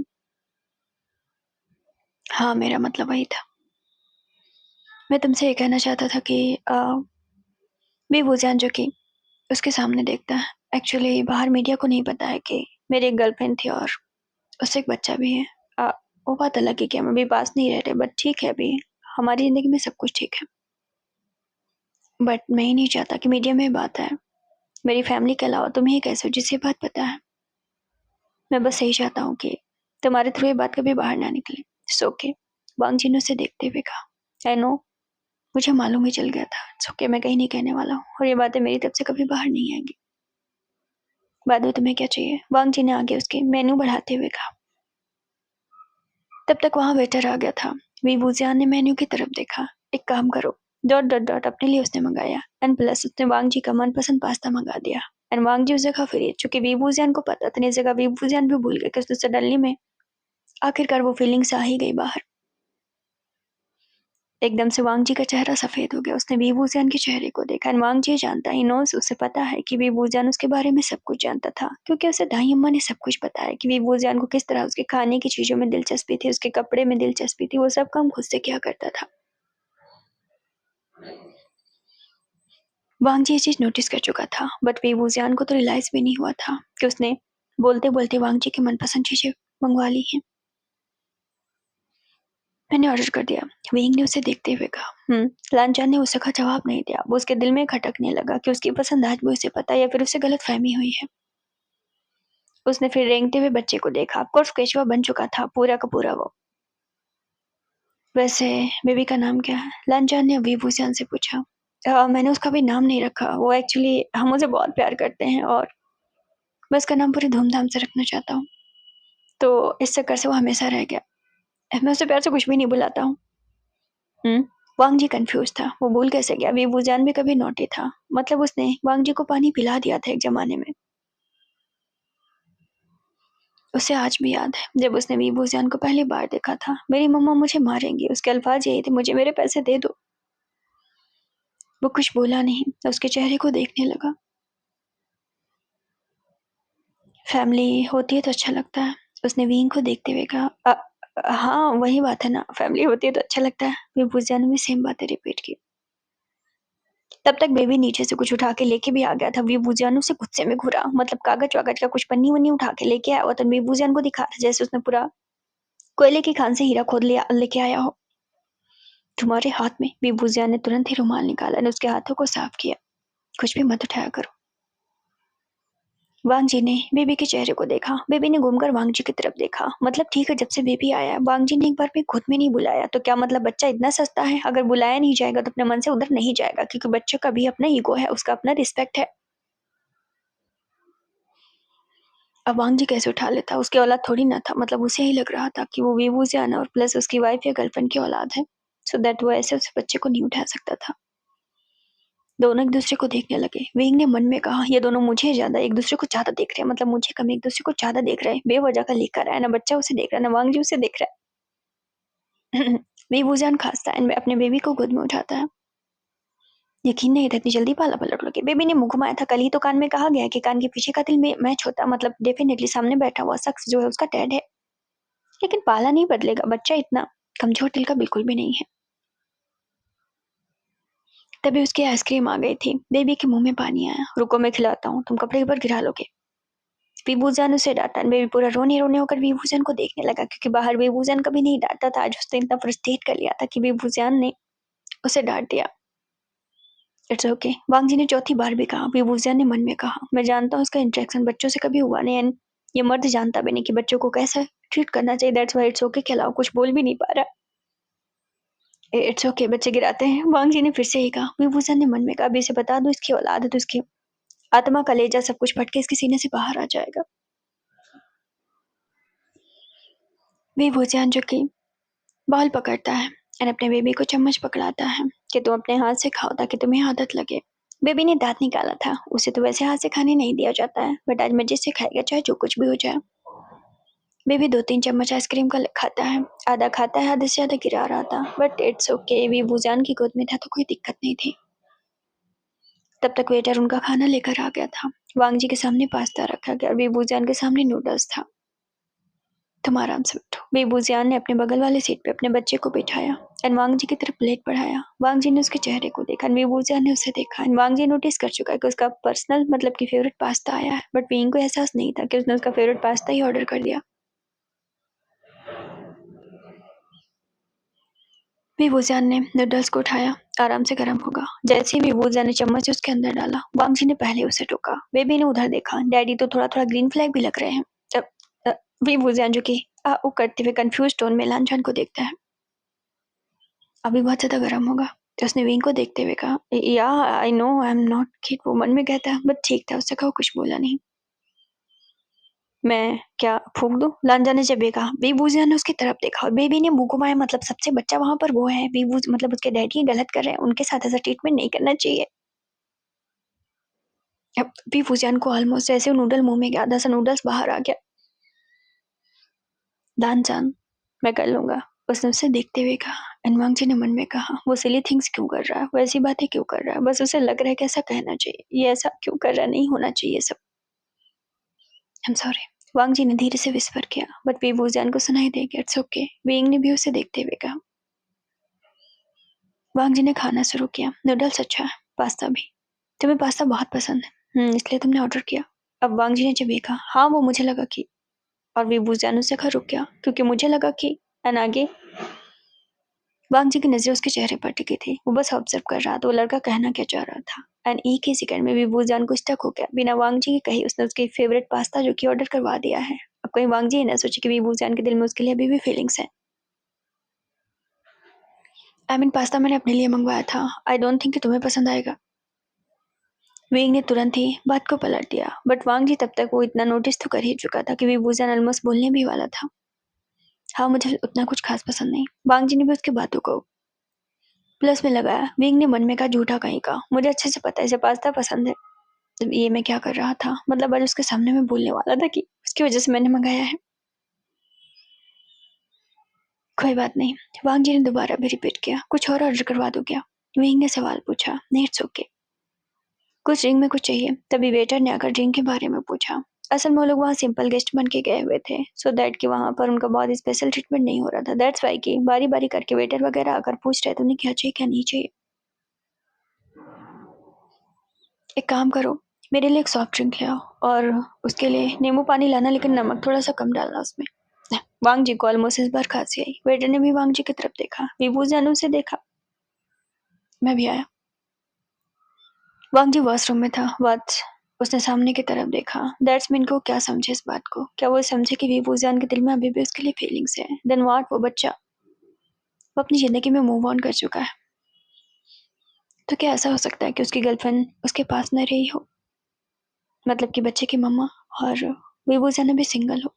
हाँ, मेरा मतलब वही था। मैं तुमसे ये कहना चाहता था कि वीबूज़ियान जो कि उसके सामने देखता है। एक्चुअली बाहर मीडिया को नहीं पता है कि मेरी एक गर्लफ्रेंड थी और उससे एक बच्चा भी है। अ, वो बात अलग है कि हम अभी पास नहीं रह रहे बट ठीक है अभी हमारी ज़िंदगी में सब कुछ ठीक है। बट मैं ही नहीं चाहता कि मीडिया में ये बात आए। मेरी फैमिली के अलावा तुम ही कैसे हो जिसे ये बात पता है। मैं बस यही चाहता हूँ कि तुम्हारे थ्रू ये बात कभी बाहर ना निकले। It's okay. वांग जी ने उसे देखते हुए कहा, आई नो, मुझे मालूम ही चल गया था। इट्स ओके, मैं कहीं नहीं कहने वाला हूँ और ये बातें मेरी तरफ से कभी बाहर नहीं आएंगी। बाद में तुम्हें क्या चाहिए? वांग जी ने आगे उसके मेनू बढ़ाते हुए कहा। तब तक वहाँ वेटर आ गया था। वीबूजियान ने मेन्यू की तरफ देखा। एक काम करो, डॉट डॉट डॉट अपने लिए उसने मंगाया एंड प्लस उसने वांग जी का मनपसंद पास्ता मंगा दिया एंड वांग जी उस जगह फिरे चूंकि वीबूजियान को पता था इस जगह वीबूजियान भी भूल गया कि उसने सडनली में आखिरकार वो फीलिंग्स आ ही गई बाहर। एकदम से वांग जी का चेहरा सफेद हो गया। उसने वीबूजियान के चेहरे को देखा एंड वांग जी जानता ही नोस उसे पता है कि वीबूजियान उसके बारे में सब कुछ जानता था क्योंकि उसे दाई अम्मा ने सब कुछ बताया कि वीबूजियान को किस तरह उसके खाने की चीजों में दिलचस्पी थी, उसके कपड़े में दिलचस्पी थी, वो सब काम खुद से क्या करता था। वांग जी ये चीज नोटिस कर चुका था बट वीबूजियान को तो रियलाइज भी नहीं हुआ था कि उसने बोलते बोलते वांग जी की मनपसंद चीजें मंगवा ली हैं। मैंने ऑर्डर कर दिया। वेइंग ने उसे देखते हुए कहा। लांचान ने उसका जवाब नहीं दिया। वो उसके दिल में खटकने लगा कि उसकी पसंद आज भी उसे पता है या फिर उसे गलत फहमी हुई है। उसने फिर रेंगते हुए बच्चे को देखा। ऑफकोर्स केशवा बन चुका था पूरा का पूरा वो। वैसे बेबी का नाम क्या है? लांचान ने वीबूजियान से पूछा। मैंने उसका भी नाम नहीं रखा। वो एक्चुअली हम उसे बहुत प्यार करते हैं और मैं उसका नाम पूरी धूमधाम से रखना चाहता हूँ। तो इस चक्कर से वो हमेशा रह गया। मैं उसे प्यार से कुछ भी नहीं बुलाता हूँ। हुँ? वांग जी कन्फ्यूज़ था। वो भूल कैसे गया? वीवूज़ान भी कभी नॉटी था। मतलब उसने वांग जी को पानी पिला दिया था एक ज़माने में। उसे आज भी याद है, जब उसने वीवूज़ान को पहली बार देखा था। मेरी मम्मा मुझे मारेंगी। उसके अल्फाज़ यही थे, मुझे मेरे पैसे दे दो। वो कुछ बोला नहीं। उसके चेहरे को देखने लगा। फैमिली होती है तो अच्छा लगता है। उसने वीइंग को देखते हुए कहा। हाँ, वही बात है ना, फैमिली होती है तो अच्छा लगता है। वीवूज़ान ने भी सेम बातें रिपीट की। तब तक बेबी नीचे से कुछ उठा के लेके भी आ गया था। वीबूजियान उसे गुस्से में घूरा, मतलब कागज-वागज का कुछ पन्नी-वन्नी उठा के लेके आया हुआ था। वीबूजियान को दिखा रहा जैसे उसने पूरा कोयले की खान से हीरा खोद लिया लेके आया हो। तुम्हारे हाथ में? वीबूजियान ने तुरंत ही रुमाल निकाला और उसके हाथों को साफ किया। कुछ भी मत उठाया करो। वांग जी ने बेबी के चेहरे को देखा। बेबी ने घूमकर वांग जी की तरफ देखा। मतलब ठीक है, जब से बेबी आया है, वांग जी ने एक बार भी खुद में नहीं बुलाया। तो क्या मतलब बच्चा इतना सस्ता है? अगर बुलाया नहीं जाएगा तो अपने मन से उधर नहीं जाएगा क्योंकि बच्चे का भी अपना ईगो है, उसका अपना रिस्पेक्ट है। अब वांग जी कैसे उठा लेता? उसकी औलाद थोड़ी ना था। मतलब उसे ही लग रहा था कि वो वीवूज़ियान और प्लस उसकी वाइफ या गर्लफ्रेंड की औलाद है। सो दैट वो ऐसे उस बच्चे को नहीं उठा सकता था। दोनों एक-दूसरे को देखने लगे। विंग ने मन में कहा, ये दोनों मुझे ज़्यादा एक-दूसरे को ज़्यादा देख रहे हैं। मतलब मुझे कम एक-दूसरे को ज़्यादा देख रहे हैं। बेवजह का लेकर आया, ना बच्चा उसे देख रहा है, ना वांग जी उसे देख रहा है। वीवूज़ियान खाँसता है एंड अपने बेबी को गोद में उठाता है। यकीन नहीं था इतनी जल्दी पाला पलट लोगे। बेबी ने मुँह घुमाया था। कल ही तो कान में कहा गया है कि कान के पीछे का तिल में मैच होता है। मतलब डेफिनिटली सामने बैठा हुआ शख्स जो है उसका डैड है। लेकिन पाला नहीं बदलेगा। बच्चा इतना कमजोर दिल का बिल्कुल भी नहीं है। तभी उसकी आइसक्रीम आ गई थी। बेबी के मुंह में पानी आया। रुको, मैं खिलाता हूँ, तुम कपड़े पर गिरा लोगे। वीबूजान उसे डांटा। बेबी पूरा रोने रोने होकर वीबूजान को देखने लगा क्योंकि बाहर वीबूजान कभी नहीं डांटता था। आज उसने इतना फ्रस्ट्रेट कर लिया था कि वीबूजान ने उसे डांट दिया। इट्स ओके, वांग जी ने चौथी बार भी कहा। वीबूजान ने मन में कहा, मैं जानता हूँ उसका इंटरेक्शन बच्चों से कभी हुआ नहीं एंड ये मर्द जानता भी नहीं कि बच्चों को कैसा ट्रीट करना चाहिए। दैट्स व्हाई इट्स ओके के अलावा कुछ बोल भी नहीं पा रहा। इट्स ओके, बच्चे गिराते हैं। वांग जी ने फिर से ही कहा। विभूषण ने मन में कहा, अभी इसे बता दो इसकी औलाद है तो इसकी आत्मा कलेजा सब कुछ फट के इसके सीने से बाहर आ जाएगा। विभूषण जो कि बाल पकड़ता है और अपने बेबी को चम्मच पकड़ाता है कि तुम अपने हाथ से खाओ ताकि तुम्हें आदत लगे। बेबी ने दांत निकाला था। उसे तो वैसे हाथ से खाने नहीं दिया जाता है, बट आज मजे से खाएगा चाहे जो कुछ भी हो जाए। बेबी 2-3 चम्मच आइसक्रीम का खाता है, आधा खाता है, आधे से ज़्यादा गिरा रहा था, बट इट्स ओके, वी बुजान की गोद में था तो कोई दिक्कत नहीं थी। तब तक वेटर उनका खाना लेकर आ गया था। वांग जी के सामने पास्ता रखा गया और वी बुजान के सामने नूडल्स था। तुम आराम से बैठो। वी बुजान ने अपने बगल वाले सीट पे अपने बच्चे को बिठाया एंड वांग जी की तरफ प्लेट बढ़ाया। वांग जी ने उसके चेहरे को देखा, वी बुजान ने उसे देखा एंड वांग जी नोटिस कर चुका है कि उसका पर्सनल मतलब कि फेवरेट पास्ता आया है, बट विंग को एहसास नहीं था कि उसने उसका फेवरेट पास्ता ही ऑर्डर कर दिया। विभूजान ने नूडल्स को उठाया, आराम से गर्म होगा। जैसे ही विभूजान ने चम्मच उसके अंदर डाला, वांग जी ने पहले उसे टोका। बेबी ने उधर देखा, डैडी तो थोड़ा-थोड़ा ग्रीन फ्लैग भी लग रहे हैं। अ, विभूजान जो कि ऊ करते हुए कंफ्यूज टोन में लांछन को देखता है। अभी बहुत ज़्यादा गर्म होगा। तो उसने विंग को देखते हुए कहा, या I know I am not kid, वो मन में कहता है, बट ठीक था, उससे कहा कुछ बोला नहीं। मैं क्या फूंक दूं? लांजा ने जब कहा, बेबूजिया ने उसकी तरफ देखा और बेबी ने मुंह घुमाया, मतलब सबसे बच्चा वहां पर वो है, बेबूज मतलब उसके डैडी गलत कर रहे हैं, उनके साथ ऐसा ट्रीटमेंट नहीं करना चाहिए। अब बेबूजियान को ऑलमोस्ट जैसे नूडल मुंह में गया, आधा सा नूडल्स बाहर आ गया। लांजान, मैं कर लूंगा, उसने उसे देखते हुए कहा। अनवांग जी ने मन में कहा, वो सिली थिंग्स क्यों कर रहा है, वो ऐसी बातें क्यों कर रहा है, बस उसे लग रहा है कि ऐसा कहना चाहिए, ये ऐसा क्यों कर रहा है, नहीं होना चाहिए सब। आई एम सॉरी, वांग जी ने धीरे से विस्पर किया, बट बेबूजियान को सुनाई दे गया। इट्स ओके, वेंग ने भी उसे देखते हुए कहा। वांग जी ने खाना शुरू किया। नूडल्स अच्छा है, पास्ता भी। तुम्हें पास्ता बहुत पसंद है, इसलिए तुमने ऑर्डर किया। अब वांग जी ने जब देखा, हाँ वो मुझे लगा कि, और बेबूजियान उससे खा रुक गया, क्योंकि मुझे लगा कि, एंड आगे वांग जी की नजरें उसके चेहरे पर टिकी थी। वो बस ऑब्जर्व कर रहा था, वो लड़का कहना क्या चाह रहा था। एंड एक ही सेकंड में बेबूजियान को स्टक हो गया। बिना वांग जी के कही उसने उसके फेवरेट पास्ता जो कि ऑर्डर करवा दिया है। अब कहीं वांग जी ने सोचे कि बेबूजियान के दिल में उसके लिए अभी भी फीलिंग्स है। आई मीन पास्ता मैंने अपने लिए मंगवाया था, आई डोंट थिंक कि तुम्हें पसंद आएगा। वेंग ने तुरंत ही बात को पलट दिया, बट वांग जी तब तक वो इतना नोटिस तो कर ही चुका था कि बेबूजियान ऑलमोस्ट बोलने भी वाला था। हाँ मुझे उतना कुछ खास पसंद नहीं। वांग जी ने भी उसकी बातों को प्लस में लगाया। वेंग ने मन में कहा, झूठा कहीं का, मुझे अच्छे से पता है इसे पास्ता पसंद है। तो ये मैं क्या कर रहा था, मतलब आज उसके सामने मैं बोलने वाला था कि उसकी वजह से मैंने मंगाया है। कोई बात नहीं, वांग जी ने दोबारा भी रिपीट किया, कुछ और ऑर्डर करवा दो क्या? वेंग ने सवाल पूछा। नहीं इट्स ओके, कुछ ड्रिंक में कुछ चाहिए? तभी वेटर ने आकर ड्रिंक के बारे में पूछा। असल में वो लोग वहाँ सिंपल गेस्ट बन के गए हुए थे, सो दैट कि वहाँ पर उनका बहुत स्पेशल ट्रीटमेंट नहीं हो रहा था। दैट्स वाई कि बारी बारी करके वेटर वगैरह आकर पूछ रहे थे उन्हें क्या चाहिए क्या नहीं चाहिए। एक काम करो, मेरे लिए एक सॉफ्ट ड्रिंक ले आओ, और उसके लिए नींबू पानी लाना, लेकिन नमक थोड़ा सा कम डालना उसमें। वांग जी को ऑलमोस्ट इस बार खांसी आई। वेटर ने भी वांग जी की तरफ देखा, विभूजानु से देखा। मैं भी आया। वांग जी वॉशरूम में था। वॉच, उसने सामने की तरफ देखा। दैट्स मीन को क्या समझे इस बात को, क्या वो समझे कि विभूजान के दिल में अभी भी उसके लिए फीलिंग्स है। देन व्हाट, वो बच्चा वो अपनी जिंदगी में मूव ऑन कर चुका है, तो क्या ऐसा हो सकता है कि उसकी गर्लफ्रेंड उसके पास न रही हो, मतलब कि बच्चे की मम्मा, और विभूजान अभी सिंगल हो।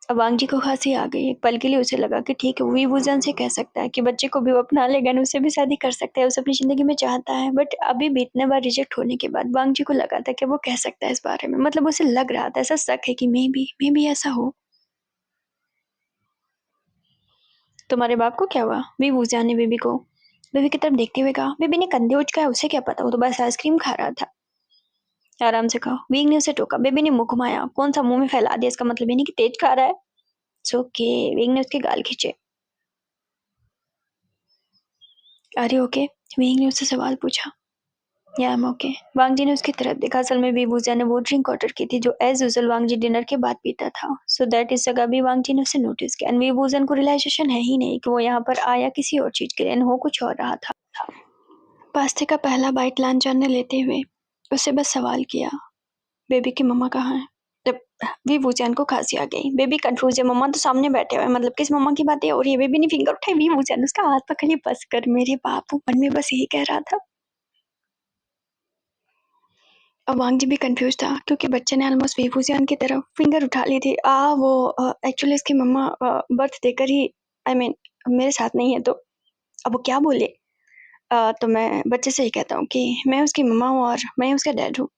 अब वांग जी को खांसी आ गई। एक पल के लिए उसे लगा कि ठीक है, वो विभूजन से कह सकता है कि बच्चे को भी वो अपना लेगा, उससे भी शादी कर सकता है, उसे अपनी जिंदगी में चाहता है। बट अभी भी इतने बार रिजेक्ट होने के बाद वांग जी को लगा था कि वो कह सकता है इस बारे में, मतलब उसे लग रहा था, ऐसा शक है कि मे बी ऐसा हो। तुम्हारे बाप को क्या हुआ? विभूजन ने बेबी की तरफ देखते हुए कहा। बेबी ने कंधे उचकाया, उसे क्या पता, वो तो बस आइसक्रीम खा रहा था। आराम से खाओ, वींग ने उसे टोका। बेबी ने मुंह घुमाया। कौन सा मुंह में फैला दिया, इसका मतलब ये नहीं कि तेज खा रहा है। सो ओके, वींग ने उसके गाल खींचे। अरे ओके, वींग ने उससे सवाल पूछा। या एम ओके, वांग जी ने उसकी तरफ देखा। असल में बेबूजा ने वो ड्रिंक ऑर्डर की थी जो एज यूजुअल वांग जी डिनर के बाद पीता था, सो दैट इस जगह भी वांग जी ने उसे नोटिस किया। एंड बेबूजन को रियलाइजेशन है ही नहीं कि वो यहाँ पर आया किसी और चीज के लिए, हो कुछ और रहा था। पास्ते का पहला बाइट लांचान ने लेते हुए उससे बस सवाल किया, बेबी की मम्मा कहाँ है? जब बेबूजान को खांसी आ गई। बेबी कंफ्यूज है, मम्मा तो सामने बैठे हुए, मतलब किस मम्मा की बातें हो रही है? बेबी ने फिंगर उठाई। बेबूजान उसका हाथ पकड़िए, बस कर मेरे बापू, मन में बस यही कह रहा था। अब वांग जी भी कंफ्यूज था, क्योंकि बच्चे ने ऑलमोस्ट बेबूजियान की तरफ फिंगर उठा ली थी। वो एक्चुअली इसकी मम्मा बर्थ देकर ही, आई मीन मेरे साथ नहीं है, तो अब वो क्या बोले। तो मैं बच्चे से ही कहता हूँ कि मैं उसकी मम्मा हूँ और मैं उसका डैड हूँ,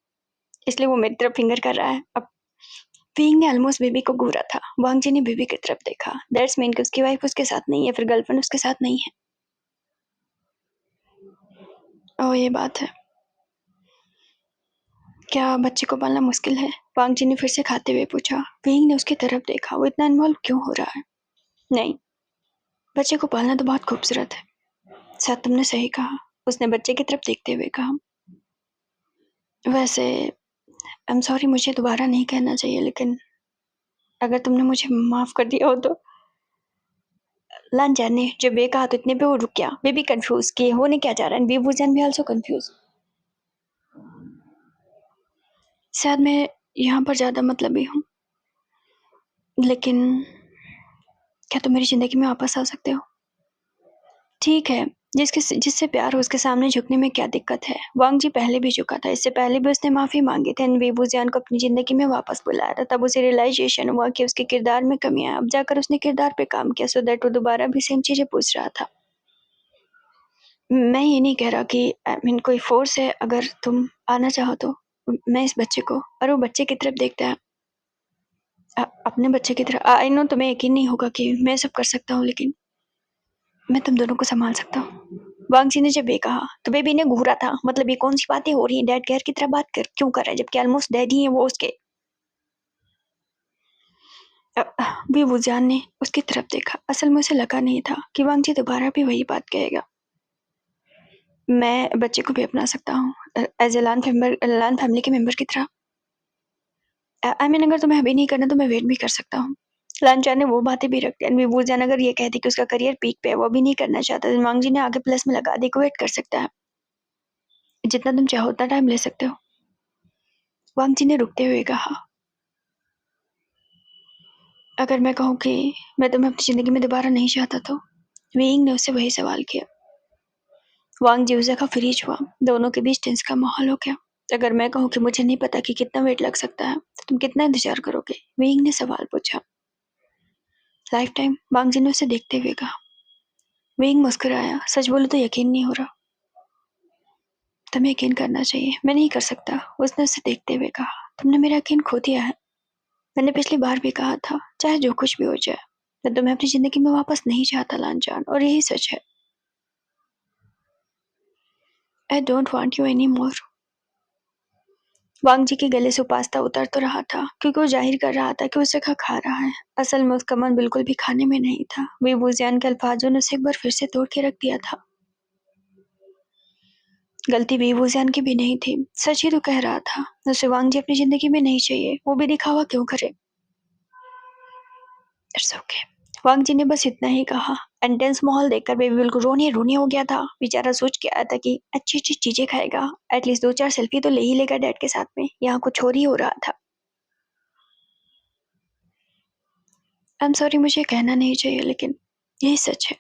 इसलिए वो मेरी तरफ फिंगर कर रहा है। अब विंग ने ऑलमोस्ट बेबी को घूरा था। वांग जी ने बेबी की तरफ देखा। दैट्स मीन कि उसकी वाइफ उसके साथ नहीं है, फिर गर्लफ्रेंड उसके साथ नहीं है। ओह, ये बात है। क्या बच्चे को पालना मुश्किल है? वांग जी ने फिर से खाते हुए पूछा। विंग ने उसकी तरफ देखा। वो इतना इन्वॉल्व क्यों हो रहा है? नहीं, बच्चे को पालना तो बहुत खूबसूरत है। शायद तुमने सही कहा, उसने बच्चे की तरफ देखते हुए कहा। वैसे आई एम सॉरी, मुझे दोबारा नहीं कहना चाहिए, लेकिन अगर तुमने मुझे माफ कर दिया हो तो। लांचा ने जब ये कहा तो इतने पे वो रुक गया। बेबी कंफ्यूज कि होने क्या जा रहा है। बेबू जैन भी आल्सो कंफ्यूज। शायद मैं यहाँ पर ज्यादा मतलबी हूँ, लेकिन क्या तुम मेरी जिंदगी में वापस आ सकते हो? ठीक है, जिससे प्यार हो उसके सामने झुकने में क्या दिक्कत है? वांग जी पहले भी झुका था, इससे पहले भी उसने माफी मांगी थी। बेबू जियान को अपनी जिंदगी में वापस बुलाया था। तब उसे रियलाइजेशन हुआ कि उसके किरदार में कमी है। अब जाकर उसने किरदार पे काम किया, सो दैट वो दोबारा भी सेम चीजें पूछ रहा था। मैं ये नहीं कह रहा कि आई मीन कोई फोर्स है। अगर तुम आना चाहो तो। मैं इस बच्चे को, और वो बच्चे की तरफ देखता है, अपने बच्चे की तरफ। आई नो तुम्हें यकीन नहीं होगा कि मैं सब कर सकता हूँ, लेकिन मैं तुम दोनों को संभाल सकता हूँ। वांग जी ने जब ये कहा तो बेबी ने घूरा था। मतलब ये कौन सी बातें हो रही हैं? डैड केयर की तरह बात कर क्यों कर रहा है, जबकि ऑलमोस्ट डैड ही है वो उसके। भी वुजान ने उसकी तरफ देखा। असल में उसे लगा नहीं था कि वांग जी दोबारा भी वही बात कहेगा। मैं बच्चे को भी अपना सकता हूँ एज ए लान फैमिली के मेंबर की तरह। आई मीन अगर तुम्हें अभी नहीं करना तो मैं वेट भी कर सकता हूँ। लानचान ने वो बातें भी रख दी। विभूजान अगर ये कहती कि उसका करियर पीक पे है, वो भी नहीं करना चाहता, तो वांग जी ने आगे प्लस में लगा दी को वेट कर सकता है। जितना तुम चाहो उतना टाइम ले सकते हो, वांग जी ने रुकते हुए कहा। अगर मैं कहूँ कि मैं तुम्हें अपनी जिंदगी में दोबारा नहीं चाहता तो? वेइंग ने उससे वही सवाल किया। वांग जी उस जगह फ्रीज हुआ। दोनों के बीच टेंस का माहौल हो गया। अगर मैं कहूँ कि मुझे नहीं पता कि कितना वेट लग सकता है, तो तुम कितना इंतजार करोगे? वेइंग ने सवाल पूछा। लाइफ टाइम, वांग जी ने उसे देखते हुए कहा। वेइंग मुस्कुराया। सच बोलो तो यकीन नहीं हो रहा। तुम्हें यकीन करना चाहिए, मैं नहीं कर सकता, उसने उसे देखते हुए कहा। तुमने मेरा यकीन खो दिया है। मैंने पिछली बार भी कहा था, चाहे जो कुछ भी हो जाए, मैं तुम्हें अपनी जिंदगी में वापस नहीं चाहता लांचान, और यही सच है। I don't want you any more. Wang ji के गले से पास्ता उतर तो रहा था, क्योंकि वो जाहिर कर रहा था कि उसे खा रहा है। असल में उसका मन बिल्कुल भी खाने में नहीं था। वे बुजियान के अल्फाजों ने उसे एक बार फिर से तोड़ के रख दिया था। गलती बेबूजान की भी नहीं थी। सच ही तो कह रहा था। उसे वांग जी अपनी जिंदगी में नहीं चाहिए, वो भी दिखावा क्यों करे। It's okay. वांग जी ने बस इतना ही कहा। इंटेंस माहौल देखकर बेबी बिल्कुल रोने रोने हो गया था। बेचारा सोच के आया था कि अच्छी अच्छी चीजें खाएगा, एटलीस्ट 2-4 सेल्फी तो ले ही लेगा डैड के साथ में। यहाँ कुछ और ही हो रहा था। आई एम सॉरी, मुझे कहना नहीं चाहिए, लेकिन यही सच है।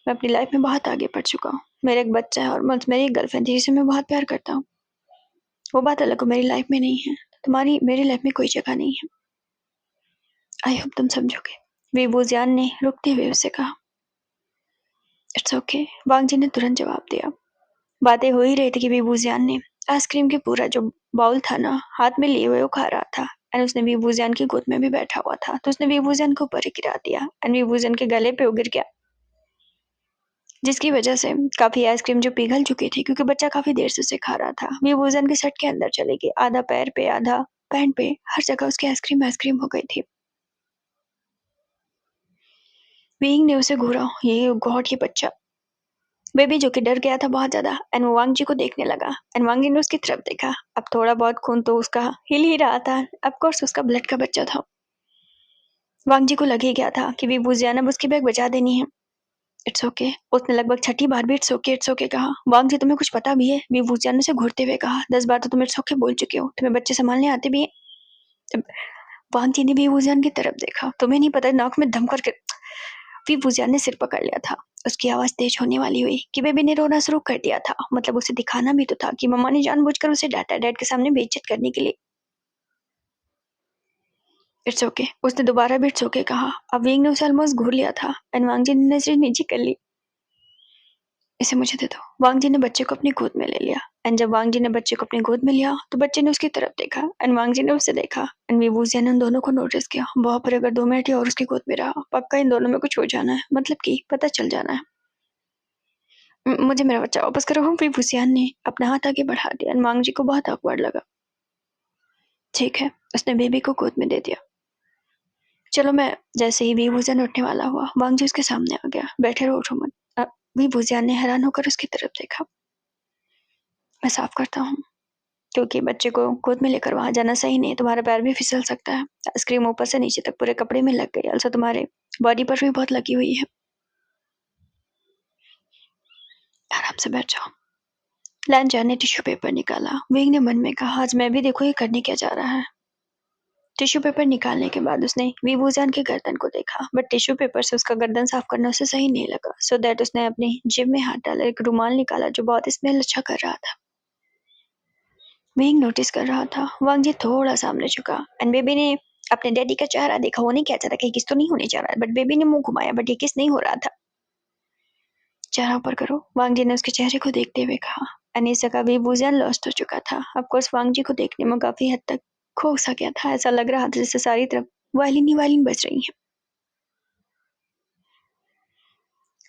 मैं अपनी लाइफ में बहुत आगे बढ़ चुका हूँ। मेरा एक बच्चा है और मेरी एक गर्लफ्रेंड थी जिसे मैं बहुत प्यार करता हूँ। वो बात अलग हो, मेरी लाइफ में नहीं है। तुम्हारी मेरी लाइफ में कोई जगह नहीं है। आई होप तुम समझोगे, बेबूजियान ने रुकते हुए उससे कहा। इट्स ओके, वांग जी ने तुरंत जवाब दिया। बातें हो ही रही थी कि बेबूजियान ने आइसक्रीम के पूरा जो बाउल था ना, हाथ में लिए हुए वो खा रहा था। एंड उसने बेबूजियान की गोद में भी बैठा हुआ था, तो उसने बेबूजियान को ऊपर ही गिरा दिया एंड बेबूजियान के गले पे वो गिर गया, जिसकी वजह से काफी आइसक्रीम जो पिघल चुकी थी, क्योंकि बच्चा काफी देर से उसे खा रहा था। बेबूजियान के शर्ट के अंदर चली गई। आधा पैर पे, आधा पैंट पे, हर जगह उसकी आइसक्रीम आइसक्रीम हो गई थी। बीइंग ने उसे घूरा। ये गॉड, ये बच्चा। बेबी जो कि डर गया था बहुत ज्यादा, एंड वांग जी को देखने लगा। एंड वांग जी ने उसकी तरफ देखा। अब थोड़ा बहुत खून तो उसका हिल ही रहा था। ऑफ कोर्स उसका ब्लड का बच्चा था। वांग जी को लग ही गया था कि बेबूजियान अब उसकी बैग बचा देनी है। It's okay. उसने लगभग छठी बार भी इट्स ओके कहा। वांग जी, तुम्हें कुछ पता भी है? बेबूजियान ने उसे घूरते हुए कहा। 10 बार तो तुम इट्स ओके बोल चुके हो। तुम्हें बच्चे संभालने आते भी हैं? वांग जी ने बेबूजियान की तरफ देखा। तुम्हें नहीं पता, नाक में दम करके। बेबूजियान ने सिर पकड़ लिया था। उसकी आवाज तेज होने वाली हुई कि बेबी ने रोना शुरू कर दिया था। मतलब उसे दिखाना भी तो था कि मम्मा ने जानबूझकर उसे डांटा, डैड के सामने बेइज्जत करने के लिए। It's okay. उसने दोबारा भी इट्स ओके कहा। अब विंग ने उसे ऑलमोस्ट घूर लिया था एंड वांग जी ने नजरें नीचे कर ली। इसे मुझे दे दो। वांग जी ने बच्चे को अपनी गोद में ले लिया एंड जब वांग जी ने बच्चे को अपनी गोद में लिया तो बच्चे ने उसकी तरफ देखा एंड वांग जी ने उसे देखा एंड विभूतिया ने उन दोनों को नोटिस किया। बाप रे, अगर 2 मिनट ही और उसकी गोद में रहा पक्का इन दोनों में कुछ हो जाना है, मतलब कि पता चल जाना है। मुझे मेरा बच्चा वापस करो। विभूतिया ने अपना हाथ आगे बढ़ा दिया एंड वांग जी को बहुत ऑकवर्ड लगा। ठीक है, उसने बेबी को गोद में दे दिया। चलो मैं। जैसे ही विभूतिया उठने वाला हुआ वांग जी उसके सामने आ गया। बैठे रहो, उठो मत। विभूतिया ने हैरान होकर उसकी तरफ देखा। मैं साफ करता हूँ क्योंकि बच्चे को गोद में लेकर वहां जाना सही नहीं है, तुम्हारा पैर भी फिसल सकता है। आइसक्रीम ऊपर से नीचे तक पूरे कपड़े में लग गई, also तुम्हारे बॉडी पर भी बहुत लगी हुई है। आराम से बैठ जाओ। लैंजर ने टिश्यू पेपर निकाला। विंग ने मन में कहा, आज मैं भी देखो ये करने क्या जा रहा है। टिश्यू पेपर निकालने के बाद उसने विभूजान के गर्दन को देखा, बट टिश्यू पेपर से उसका गर्दन साफ करना उसे सही नहीं लगा। सो दैट उसने अपनी जेब में हाथ डाला, एक रुमाल निकाला जो बहुत स्मेल अच्छा कर रहा था। विंग नोटिस कर रहा था। वांग जी थोड़ा सामने झुका एंड बेबी ने अपने डैडी का चेहरा देखा। वो नहीं कहता था कि किस तो नहीं होने जा रहा है, बट बेबी ने मुंह घुमाया, बट ये किस नहीं हो रहा था। चेहरा ऊपर करो। वांग जी ने उसके चेहरे को देखते हुए कहा। अनीसा का भी बुझान लॉस्ट हो चुका था। ऑफकोर्स वांग जी को देखने में काफी हद तक खो सा गया था। ऐसा लग रहा था जैसे सारी तरफ वायलिन ही वायलिन बज रही है।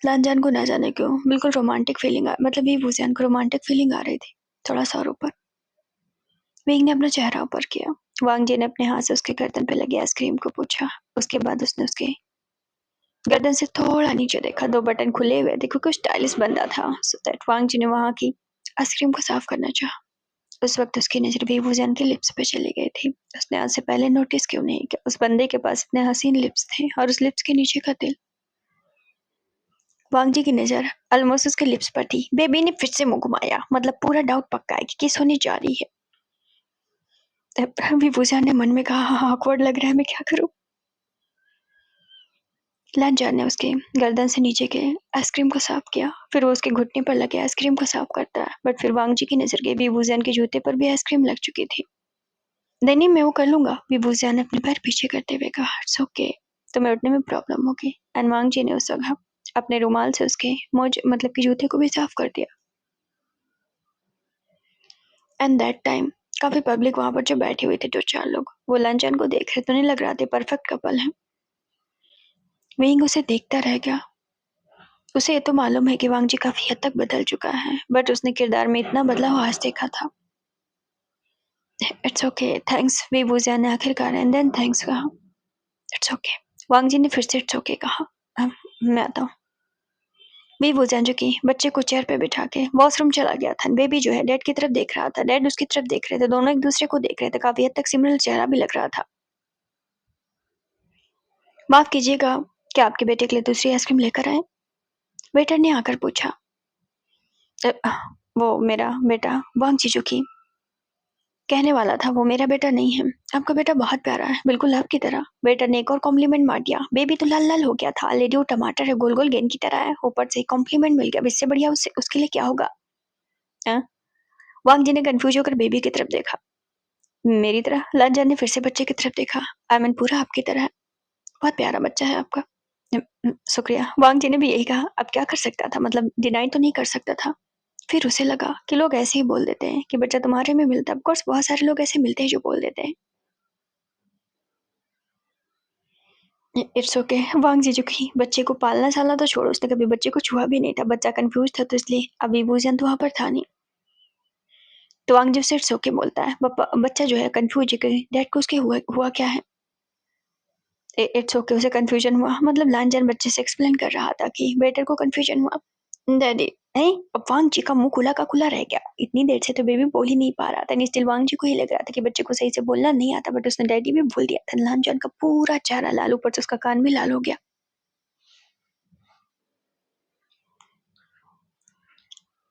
लानजान को न जाने क्यों बिल्कुल रोमांटिक फीलिंग मतलब ये बुझान को रोमांटिक फीलिंग आ रही थी, थोड़ा सा और ऊपर। विंग ने अपना चेहरा ऊपर किया। वांग जी ने अपने हाथ से उसके गर्दन पे लगी आइसक्रीम को पूछा। उसके बाद उसने उसके गर्दन से थोड़ा नीचे देखा। 2 बटन खुले हुए थे क्योंकि स्टाइलिश बंदा था। सो दैट वांग जी ने वहां की आइसक्रीम को साफ करना चाहा। उस वक्त उसकी नजर बेबूजान के लिप्स पे चली गई थी। उसने आज से पहले नोटिस क्यों नहीं किया, उस बंदे के पास इतने हसीन लिप्स थे और उस लिप्स के नीचे का दिल। वांग जी की नजर ऑलमोस्ट उसके लिप्स पर थी। बेबी ने फिर से मुंह घुमाया, मतलब पूरा डाउट पक्का है कि किस होने जा रही है। बेबूजान ने मन में कहा, हाँ ऑकवर्ड लग रहा है, मैं क्या करूं। लांजार ने उसके गर्दन से नीचे के आइसक्रीम को साफ किया। फिर वो उसके घुटने पर लगे आइसक्रीम को साफ करता है, बट फिर वांग जी की नजर गई बेबूजान के जूते पर भी आइसक्रीम लग चुकी थी। नहीं मैं वो कर लूंगा। विभूतिया ने अपने पैर पीछे करते हुए कहा, इट्स ओके, तुम्हें उठने में प्रॉब्लम होगी। एंड वांग जी ने उस जगह अपने रुमाल से उसके मोज मतलब कि जूते को भी साफ कर दिया। एंड दैट टाइम काफी पब्लिक वहां पर जो बैठी हुई थी, 2-4 लोग, वो लंचन को देख रहे तो नहीं लग रहा थे परफेक्ट कपल है। विंग उसे देखता रह गया। उसे ये तो मालूम है कि वांग जी काफी हद तक बदल चुका है, बट उसने किरदार में इतना बदलाव आज देखा था। It's okay, thanks. विभूतिया ने आखिरकार एंड देन थैंक्स कहा। It's okay. वांग जी ने फिर से इट्स ओके कहा। मैं आता हूँ। बेबी जान की बच्चे को चेयर पे बिठा के वॉशरूम चला गया था। बेबी जो है डैड की तरफ देख रहा था, डैड उसकी तरफ देख रहे थे, दोनों एक दूसरे को देख रहे थे। काफी हद तक सिमिलर चेहरा भी लग रहा था। माफ कीजिएगा, क्या आपके बेटे के लिए दूसरी आइसक्रीम लेकर आए? वेटर ने आकर पूछा। "अ, वो मेरा बेटा वांग की कहने वाला था, वो मेरा बेटा नहीं है। आपका बेटा बहुत प्यारा है, बिल्कुल आपकी तरह। वेटर ने एक और कॉम्प्लीमेंट मार दिया। बेबी तो लाल लाल हो गया था। लेडी वो टमाटर है, गोल गोल गेंद की तरह है। ऊपर से कॉम्प्लीमेंट मिल गया, अब इससे बढ़िया उसके लिए क्या होगा। हाँ? वांग जी ने कंफ्यूज होकर बेबी की तरफ देखा। मेरी तरह? लांजा ने फिर से बच्चे की तरफ देखा। आई मीन पूरा आपकी तरह है। बहुत प्यारा बच्चा है आपका। शुक्रिया। वांग जी ने भी यही कहा। अब क्या कर सकता था, मतलब डिनाई तो नहीं कर सकता था। फिर उसे लगा कि लोग ऐसे ही बोल देते हैं कि बच्चा तुम्हारे में मिलता है। ऑफकोर्स बहुत सारे लोग ऐसे मिलते हैं जो बोल देते हैं। It's okay. वांग जी झुकी। बच्चे को पालना सालना तो छोड़ो, उसने कभी बच्चे को छुआ भी नहीं था। बच्चा कंफ्यूज था तो इसलिए अभी बूजन तो वहां पर था नहीं। तो वांग जी से इट्स ओके बोलता है। बच्चा जो है कंफ्यूज है कि डैड को उसके हुआ क्या है। इट्स ओके, उसे कंफ्यूजन हुआ, मतलब लांजन बच्चे से एक्सप्लेन कर रहा था कि बेटर को कंफ्यूजन हुआ। डैडी नहीं। अब वांग जी का मुंह खुला का खुला रह गया। इतनी देर से तो बेबी बोल ही नहीं पा रहा था। स्टिल वांग जी को ही लग रहा था कि बच्चे को सही से बोलना नहीं आता, बट उसने डैडी भी बोल दिया था। लांजन का पूरा चेहरा लाल, ऊपर से उसका कान भी लाल हो गया।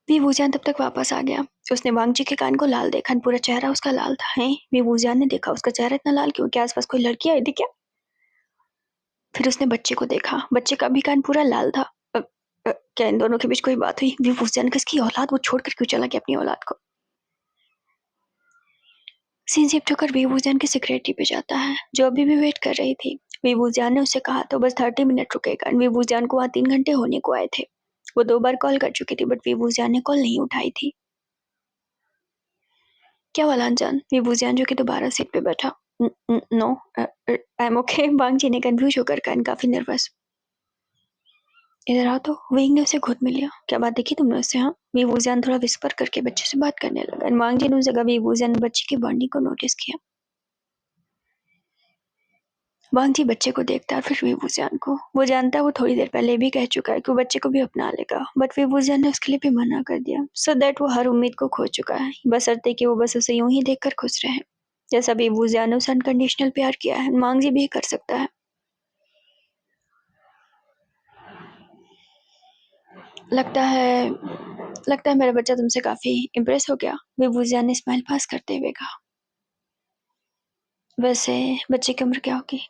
विभूजान तब तक वापस आ गया। उसने वांग जी के कान को लाल देखा, पूरा चेहरा उसका लाल था। है विभूजान ने देखा उसका चेहरा इतना लाल क्यों, क्या आसपास कोई लड़की आई थी क्या। फिर उसने बच्चे को देखा। बच्चे का भी कान पूरा लाल था। क्या इन दोनों के बीच कोई बात हुई? विभूजान किसकी औलाद, वो छोड़कर क्यों चला गया अपनी औलाद को। सीन शिफ्ट होकर विभूजान की सेक्रेटरी पे जाता है, जो अभी भी वेट कर रही थी। विभूजान ने उसे कहा तो बस 30 मिनट रुकेगा। विभूजान को वहाँ 3 घंटे होने को आए थे। वो 2 बार कॉल कर चुकी थी, बट वीवूजियान ने कॉल नहीं उठाई थी। क्या हुआ लांजान? वीवूजियान जो कि दोबारा सीट पे बैठा। No, I am okay. Wang ji ने कंफ्यूज होकर कहा, काफी नर्वस। इधर आओ तो। वेइंग ने उसे घूट में लिया। क्या बात देखी तुमने उससे? हाँ। वीवूजियान थोड़ा विस्पर करके बच्चे से बात करने लगा। वांग जी ने उस जगह वीवूजियान ने बच्चे की बॉन्डिंग को नोटिस किया। वांग जी बच्चे को देखता है, फिर वीवूजियान को। वो जानता है वो थोड़ी देर पहले भी कह चुका है कि वो बच्चे को भी अपना लेगा, बट वीवूजियान ने उसके लिए भी मना कर दिया। सो दैट वो हर उम्मीद को खो चुका है, बशर्ते कि वो बस उसे यूं ही देखकर खुश रहे। जैसा वीवूजियान ने उसे अनकंडीशनल प्यार किया है, वांग जी भी कर सकता है। लगता है मेरा बच्चा तुमसे काफी इम्प्रेस हो गया, वीवूजियान ने स्माइल पास करते हुए कहा। वैसे बच्चे की उम्र क्या होगी?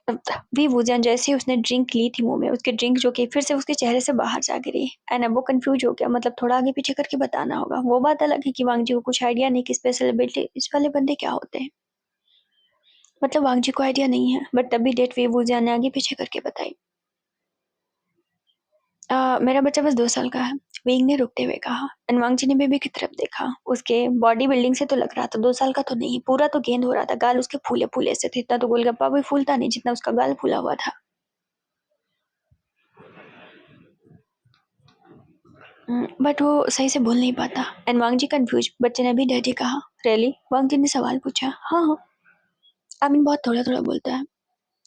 वीवूजियान जैसे ही उसने ड्रिंक ली थी मुंह में, उसकी ड्रिंक जो कि फिर से उसके चेहरे से बाहर जा गिरी, एंड अब वो कंफ्यूज हो गया। मतलब थोड़ा आगे पीछे करके बताना होगा। वो बात अलग है कि वांग जी को कुछ आइडिया नहीं कि स्पेशल एबिलिटी इस वाले बंदे क्या होते हैं। मतलब वांग जी को आइडिया नहीं है, बट तब भी डेट वीवूजियान ने आगे पीछे करके बताई। मेरा बच्चा बस 2 साल का है, वेइंग ने रुकते हुए कहा। अनवांग जी ने बेबी की तरफ देखा। उसके बॉडी बिल्डिंग से तो लग रहा था 2 साल का तो नहीं, पूरा तो गेंद हो रहा था। गाल उसके फूले फूले से थे। इतना तो गोलगप्पा भी फूलता नहीं जितना उसका गाल फूला हुआ था। बट वो सही से बोल नहीं पाता। अनवांग जी कंफ्यूज। बच्चे ने भी डैडी कहा। रियली? वांग जी ने सवाल पूछा। हाँ हाँ, आमिन बहुत थोड़ा थोड़ा बोलता है।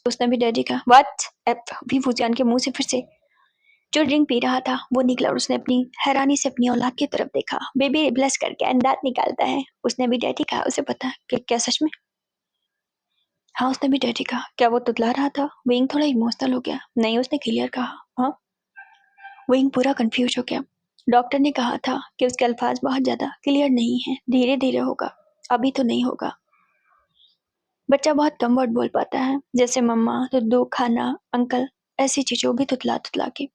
उसने भी डैडी कहा। व्हाट? भी फुजियान के मुंह से फिर से जो ड्रिंक पी रहा था वो निकला, और उसने अपनी हैरानी से अपनी औलाद की तरफ देखा। बेबी ब्लश करके एंड दांत निकालता है। उसने भी डैडी कहा। उसे पता कि क्या सच में? हाँ, उसने भी डैडी कहा। क्या वो तुतला रहा था? विंग थोड़ा इमोशनल हो गया। नहीं, उसने क्लियर कहा। हाँ। विंग पूरा कंफ्यूज हो गया। डॉक्टर ने कहा था कि उसके अल्फाज बहुत ज्यादा क्लियर नहीं है, धीरे धीरे होगा, अभी तो नहीं होगा। बच्चा बहुत कम वर्ड बोल पाता है, जैसे मम्मा, दुद्धू, खाना, अंकल, ऐसी चीजों भी तुतला तुतला के।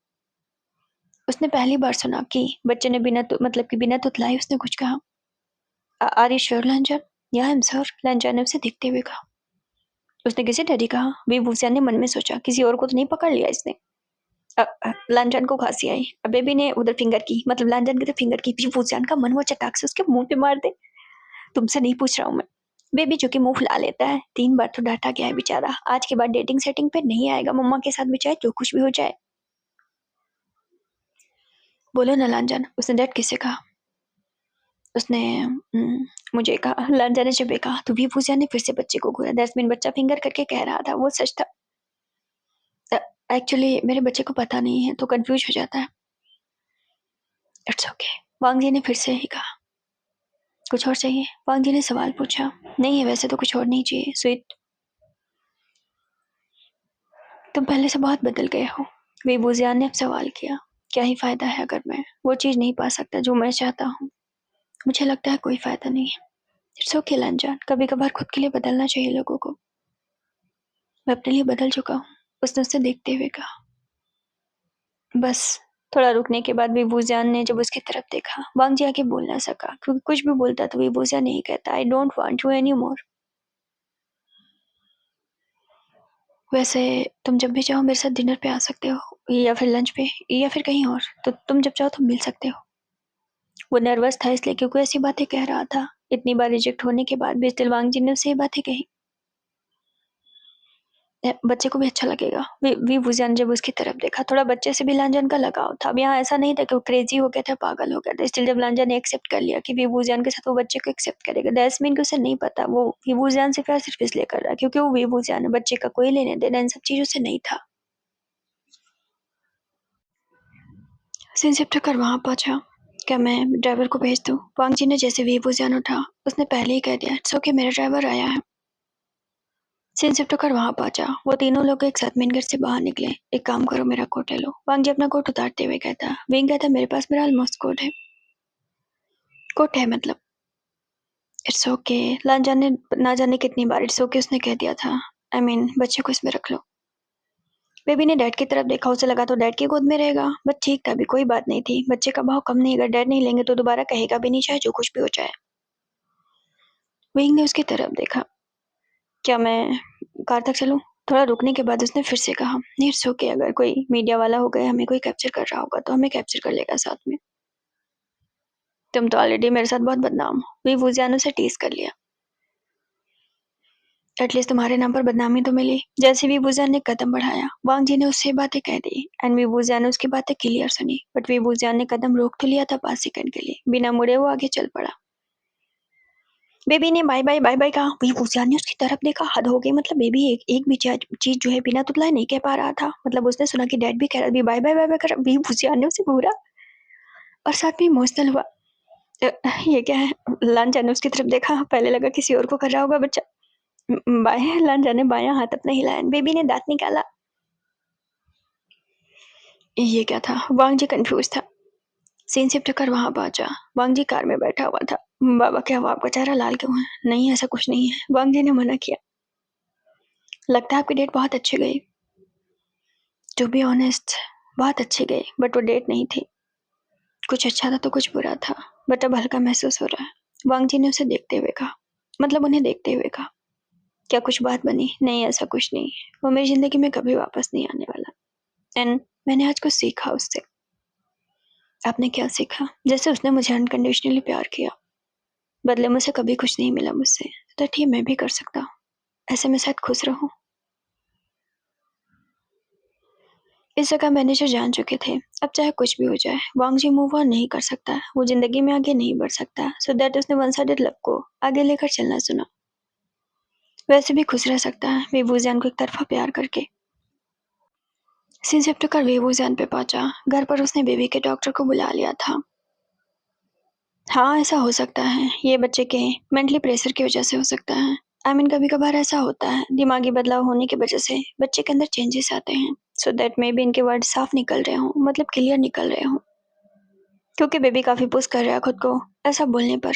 उसने पहली बार सुना कि बच्चे ने मतलब कि बिना तुतलाए उसने कुछ कहा। आर यू श्योर लंजन? या आई एम श्योर, लंजन ने उसे देखते हुए कहा। उसने किसे डैडी कहा? बेबूसियान ने मन में सोचा, किसी और को तो नहीं पकड़ लिया इसने। लंजन को खांसी आई। बेबी ने उधर फिंगर की, मतलब लंजन की तरफ फिंगर की। बेबूसियान का मन हुआ चटाक से उसके मुंह पे मार दे। तुमसे नहीं पूछ रहा हूँ मैं। बेबी जो कि मुंह फुला लेता है। 3 बार तो डांटा गया है बेचारा। आज के बाद डेटिंग सेटिंग पे नहीं आएगा मम्मा के साथ भी, चाहे जो कुछ भी हो जाए। बोलो ना लंजन, उसने डैड किसे कहा? उसने मुझे कहा। लंजन ने जब कहा तो बेबूसियान ने फिर से बच्चे को घूरा। दैट्स मीन बच्चा फिंगर करके कह रहा था वो सच था। एक्चुअली मेरे बच्चे को पता नहीं है तो कंफ्यूज हो जाता है। इट्स ओके, वांग जी ने फिर से ही कहा। कुछ और चाहिए? वांग जी ने सवाल पूछा। नहीं है, वैसे तो कुछ और नहीं चाहिए स्वीट। तुम पहले से बहुत बदल गए हो, वेबूजियान ने अब सवाल किया। क्या ही फायदा है अगर मैं वो चीज नहीं पा सकता जो मैं चाहता हूँ? मुझे लगता है कोई फायदा नहीं है। इट्स ओके लंजन, कभी कभार खुद के लिए बदलना चाहिए लोगों को। मैं अपने लिए बदल चुका हूँ, उसने उसे देखते हुए कहा। बस। थोड़ा रुकने के बाद विभूजान ने जब उसकी तरफ देखा, वांग जी आगे बोल ना सका, क्योंकि कुछ भी बोलता तो विभूजान नहीं कहता आई डोंट वांट यू एनी मोर। वैसे तुम जब भी चाहो मेरे साथ डिनर पे आ सकते हो, या फिर लंच पे, या फिर कहीं और, तो तुम जब चाहो तो मिल सकते हो। वो नर्वस था इसलिए, क्योंकि ऐसी बातें कह रहा था। इतनी बार रिजेक्ट होने के बाद भी स्टिल वांग जी ने उसे ये बातें कही। बच्चे को भी अच्छा लगेगा। वी वुजान जब उसकी तरफ देखा, थोड़ा बच्चे से भी लांजन का लगाव था। अब यहाँ ऐसा नहीं था कि वो क्रेजी हो गया था, पागल हो गया था। स्टिल जब लांजन ने एक्सेप्ट कर लिया कि वी वुजान के साथ वो बच्चे को एक्सेप्ट करेगा, दैट्स मीन कि उसे नहीं पता वो वी वुजान से प्यार सिर्फ इसलिए कर रहा है क्योंकि वो वी वुजान है। बच्चे का कोई लेने देना इन सब चीजों से नहीं था। इंस्पेक्टर वहां पहुंचा। क्या मैं ड्राइवर को भेज दूं? वांग जी ने जैसे वी वुजान उठा, उसने पहले ही कह दिया इट्स ओके, मेरा ड्राइवर आया है। सिंह वहां पहुंचा। वो तीनों लोग एक साथ मेन गेट से बाहर निकले। एक काम करो, मेरा कोट ले लो, वांग जी अपना कोट उतारते हुए कहता। विंग कहता मेरे पास मेरा ऑलमोस्ट कोट है। कोट है मतलब? It's okay. लांजा ने ना जाने कितनी बार इट्स ओके उसने कह दिया था। आई मीन बच्चे को इसमें रख लो। बेबी ने डैड की तरफ देखा, उसे लगा तो डैड की गोद में रहेगा, बट ठीक था, भी कोई बात नहीं थी। बच्चे का भाव कम नहीं, अगर डैड नहीं लेंगे तो दोबारा कहेगा भी नहीं, चाहे जो कुछ भी हो जाए। विंग ने उसकी तरफ देखा। क्या मैं कार तक चलूं? थोड़ा रुकने के बाद उसने फिर से कहा, इट्स ओके, अगर कोई मीडिया वाला होगा या हमें कोई कैप्चर कर रहा होगा तो हमें कैप्चर कर लेगा साथ में। तुम तो ऑलरेडी मेरे साथ बहुत बदनाम हो। वी वूजियान उसे टीज कर लिया। एटलीस्ट तुम्हारे नाम पर बदनामी तो मिली। जैसे वी वूजियान ने कदम बढ़ाया, वांग जी ने उससे बातें कह दी एंड वी वूजियान ने उसकी बातें क्लियर सुनी, बट वी वूजियान ने कदम रोक तो लिया था 5 सेकंड के लिए। बिना मुड़े वो आगे चल पड़ा। बेबी ने बाय बाय बाय बाय कहा। वी वूजियान ने उसकी तरफ देखा। हद हो गई, मतलब बेबी एक भी चीज जो है बिना तुतलाए नहीं कह पा रहा था। मतलब उसने सुना कि डैड भी कह रहा था बाय बाय बाय बाय कर। वी वूजियान ने उसे घूरा और साथ में इमोशनल हुआ। ये क्या है? लान ने उसकी तरफ देखा। पहले लगा किसी और को कर रहा होगा बच्चा। बाएं लांजा ने बायां हाथ अपना हिलाया। बेबी ने दांत निकाला। ये क्या था? वांग जी कंफ्यूज था। सीन शिफ्ट कर वहां पहुंचा। वांग जी कार में बैठा हुआ था। बाबा क्या हुआ? आपका चेहरा लाल क्यों है? नहीं ऐसा कुछ नहीं है, वांग जी ने मना किया। लगता है आपकी डेट बहुत अच्छी गई। टू बी ऑनेस्ट बहुत अच्छी गई, बट वो डेट नहीं थी। कुछ अच्छा था तो कुछ बुरा था, बट अब हल्का महसूस हो रहा है। वांग जी ने उसे देखते हुए कहा, मतलब उन्हें देखते हुए कहा। क्या कुछ बात बनी? नहीं ऐसा कुछ नहीं, वो मेरी जिंदगी में कभी वापस नहीं आने वाला। एंड मैंने आज कुछ सीखा उससे। आपने क्या सीखा? जैसे उसने मुझे अनकंडीशनली प्यार किया, बदले में उसे कभी कुछ नहीं मिला मुझसे, तो ठीक मैं भी कर सकता हूँ। ऐसे में शायद खुश रहूं। इस जगह मैनेजर जान चुके थे, अब चाहे कुछ भी हो जाए वांग जी मूव ऑन नहीं कर सकता, वो जिंदगी में आगे नहीं बढ़ सकता। सो दैट उसने वन साइडेड लव को आगे लेकर चलना सुना। वैसे भी खुश रह सकता है वेवूजियान को एक तरफा प्यार करके। सीन शिफ्ट कर वेवूजियान पे पहुंचा। घर पर उसने बेबी के डॉक्टर को बुला लिया था। हाँ ऐसा हो सकता है, ये बच्चे के मेंटली प्रेशर की वजह से हो सकता है। आई मीन कभी कभार ऐसा होता है, दिमागी बदलाव होने की वजह से बच्चे के अंदर चेंजेस आते हैं। सो दैट मे बी इनके वर्ड साफ निकल रहे हों, मतलब क्लियर निकल रहे हों, क्योंकि बेबी काफी पुश कर रहा है खुद को ऐसा बोलने पर।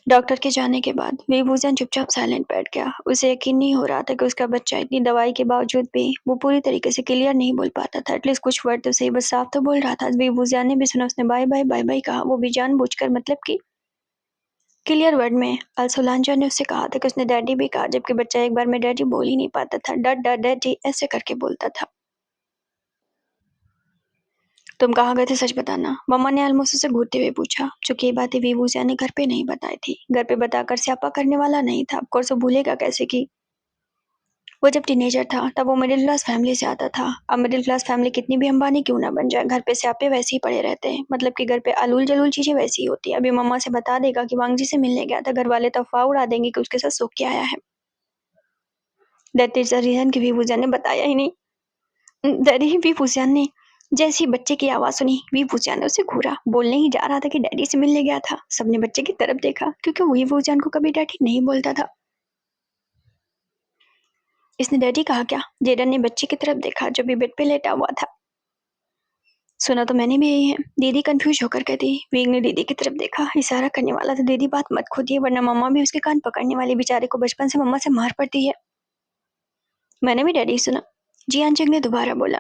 डॉक्टर के जाने के बाद विभूषण चुपचाप साइलेंट बैठ गया। उसे यकीन नहीं हो रहा था कि उसका बच्चा इतनी दवाई के बावजूद भी वो पूरी तरीके से क्लियर नहीं बोल पाता था। एटलीस्ट कुछ वर्ड तो सही, बस साफ तो बोल रहा था। विभूषण ने भी सुना, उसने बाय बाय बाय बाय कहा, वो भी जानबूझकर, मतलब कि क्लियर वर्ड में। अल्सोलांजा ने उससे कहा था कि उसने डैडी भी कहा, जबकि बच्चा एक बार में डैडी बोल ही नहीं पाता था। डड डड डैडी ऐसे करके बोलता था। तुम कहाँ गए थे, सच बताना, मम्मा ने ऑलमोस्ट उसे घूरते हुए पूछा। चूंकि ये बातें विभूषण ने घर पे नहीं बताई थी, घर पे बताकर स्यापा करने वाला नहीं था। ऑफकोर्स वो भूलेगा कैसे कि वो जब टीनेजर था तब वो मिडिल क्लास फैमिली से आता था। अब मिडिल क्लास फैमिली कितनी भी अंबानी क्यों ना बन जाए, घर पे स्यापे वैसे ही पड़े रहते हैं। मतलब कि घर पे आलूल जलूल चीजें वैसी ही होती है। अभी मम्मा से बता देगा कि वांग जी से मिलने गया था, घर वाले तो अफवाह उड़ा देंगे कि उसके साथ सो के आया है। दैट इज द रीजन कि विभूषण ने बताया ही नहीं। डैडी विभूषण ने जैसी बच्चे की आवाज सुनी, विभूषण ने उसे घूरा। बोलने ही जा रहा था कि डैडी से मिलने गया था। सबने बच्चे की तरफ देखा, क्योंकि विभूषण को कभी डैडी नहीं बोलता था। इसने डैडी कहा क्या? जेडन ने बच्चे की तरफ देखा जो भी बेड पे लेटा हुआ था। सुना तो मैंने भी यही है, दीदी कंफ्यूज होकर कहती। वीग ने दीदी की तरफ देखा, इशारा करने वाला था, दीदी बात मत खोदिए वरना मम्मा भी उसके कान पकड़ने वाली। बेचारे को बचपन से मम्मा से मार पड़ती है। मैंने भी डैडी सुना, जियान चिंग ने दोबारा बोला।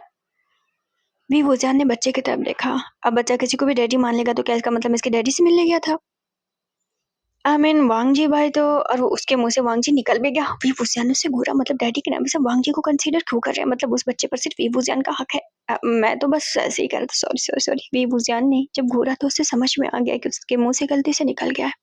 वी वोजान ने बच्चे की तरफ देखा। अब बच्चा किसी को भी डैडी मान लेगा तो क्या इसका मतलब इसके डैडी से मिलने गया था? आई मीन वांग जी भाई तो, और वो उसके मुंह से वांग जी निकल भी गया। वी वुजियान ने उसे घूरा, मतलब डैडी के नाम से वांग जी को कंसीडर क्यों कर रहे हैं? मतलब उस बच्चे पर सिर्फ वी वुजियान का हक है। मैं तो बस ऐसे ही कर रहा था, सॉरी सॉरी सॉरी। वी वुजियान ने जब घूरा तो उसे समझ में आ गया कि उसके मुंह से गलती से निकल गया है।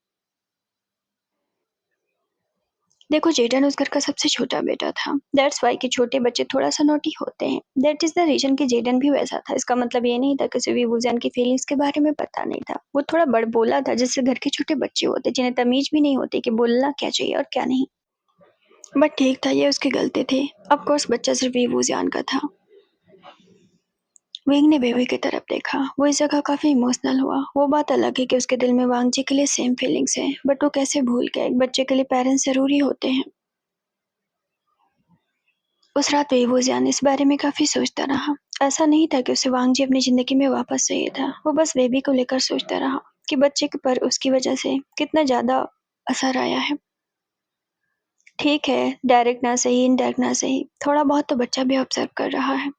देखो जेडन उस घर का सबसे छोटा बेटा था। दैट्स वाई कि छोटे बच्चे थोड़ा सा नोटी होते हैं। दैट इज द रीजन कि जेडन भी वैसा था। इसका मतलब ये नहीं था कि उसे वुजान की फीलिंग्स के बारे में पता नहीं था। वो थोड़ा बड़बोला था, जैसे घर के छोटे बच्चे होते जिन्हें तमीज भी नहीं होती कि बोलना क्या चाहिए और क्या नहीं। बट ठीक था, ये उसकी गलती थी। ऑफ कोर्स बच्चा सिर्फ वुजान का था। विंग ने बेबी की तरफ देखा। वो इस जगह काफी इमोशनल हुआ। वो बात अलग है कि उसके दिल में वांग जी के लिए सेम फीलिंग्स है, बट वो कैसे भूल गया एक बच्चे के लिए पेरेंट्स जरूरी होते हैं। उस रात बेबूजियान इस बारे में काफी सोचता रहा। ऐसा नहीं था कि उसे वांग जी अपनी जिंदगी में वापस चाहिए था, वो बस बेबी को लेकर सोचता रहा कि बच्चे के पर उसकी वजह से कितना ज्यादा असर आया है। ठीक है, डायरेक्ट ना सही, इनडायरेक्ट ना सही, थोड़ा बहुत तो बच्चा भी ऑब्जर्व कर रहा है।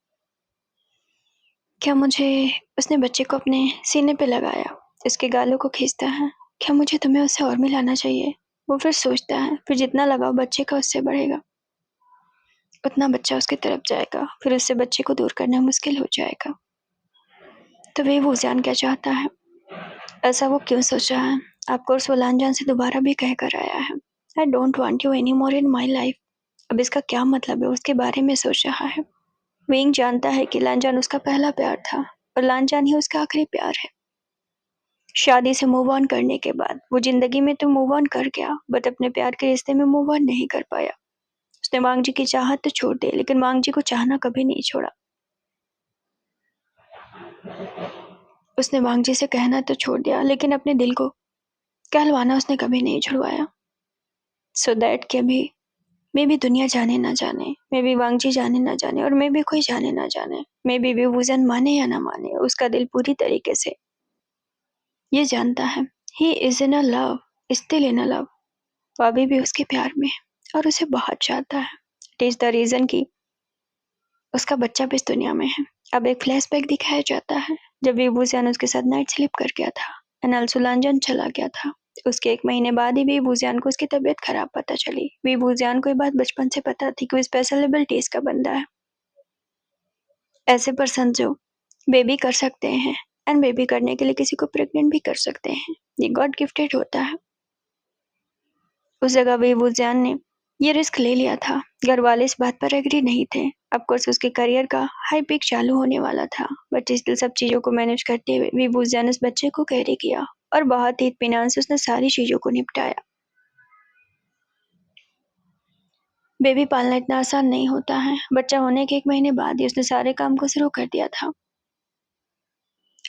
क्या मुझे, उसने बच्चे को अपने सीने पे लगाया, इसके गालों को खींचता है। क्या मुझे तुम्हें उससे और मिलाना चाहिए? वो फिर सोचता है, फिर जितना लगाव बच्चे का उससे बढ़ेगा। उतना बच्चा उसकी तरफ जाएगा, फिर उससे बच्चे को दूर करना मुश्किल हो जाएगा। तो बेबूजान क्या चाहता है, ऐसा वो क्यों सोच रहा है? ऑफकोर्स वो लांजान से दोबारा भी कह कर आया है, I don't want you any more in my life. अब इसका क्या मतलब है, उसके बारे में सोच रहा है। विंग जानता है कि लांजान उसका पहला प्यार था और लांजान ही उसका आखिरी प्यार है। शादी से मूव ऑन करने के बाद वो जिंदगी में तो मूव ऑन कर गया, बट अपने प्यार के रिश्ते में मूव ऑन नहीं कर पाया। उसने वांग जी की चाहत तो छोड़ दी, लेकिन वांग जी को चाहना कभी नहीं छोड़ा। उसने वांग जी से कहना तो छोड़ दिया, लेकिन अपने दिल को कहलवाना उसने कभी नहीं छुड़वाया। सो दैट कि अभी मे भी दुनिया जाने ना जाने, मे भी वांग जी जाने ना जाने, और मे भी कोई जाने ना जाने, मे भी विभूजन माने या ना माने, उसका दिल पूरी तरीके से ये जानता है, he is in a love, still in a love. वो अभी भी उसके प्यार में है और उसे बहुत चाहता है। इट इज द रीजन कि उसका बच्चा भी इस दुनिया में है। अब एक फ्लैशबैक दिखाया जाता है जब विभूजन उसके साथ नाइट स्लीप कर गया था, एनल लांजन चला गया था। उसके 1 महीने बाद ही विभूजन को उसकी तबीयत खराब पता चली। विभूजन को ये बात बचपन से पता थी कि वो स्पेशल एबिलिटीज का बंदा है, ऐसे पर्सन जो बेबी कर सकते हैं, एंड बेबी करने के लिए किसी को प्रेग्नेंट भी कर सकते हैं। ये गॉड गिफ्टेड होता है। उस जगह विभूजन ने ये रिस्क ले लिया था। घर वाले इस बात पर एग्री नहीं थे। ऑफकोर्स उसके करियर का हाई पीक चालू होने वाला था, बट स्टिल सब चीजों को मैनेज करते हुए विभूजन उस बच्चे को कैरी किया और बहुत ही इत्मीनान से उसने सारी चीजों को निपटाया। बेबी पालना इतना आसान नहीं होता है। बच्चा होने के 1 महीने बाद ही उसने सारे काम को शुरू कर दिया था।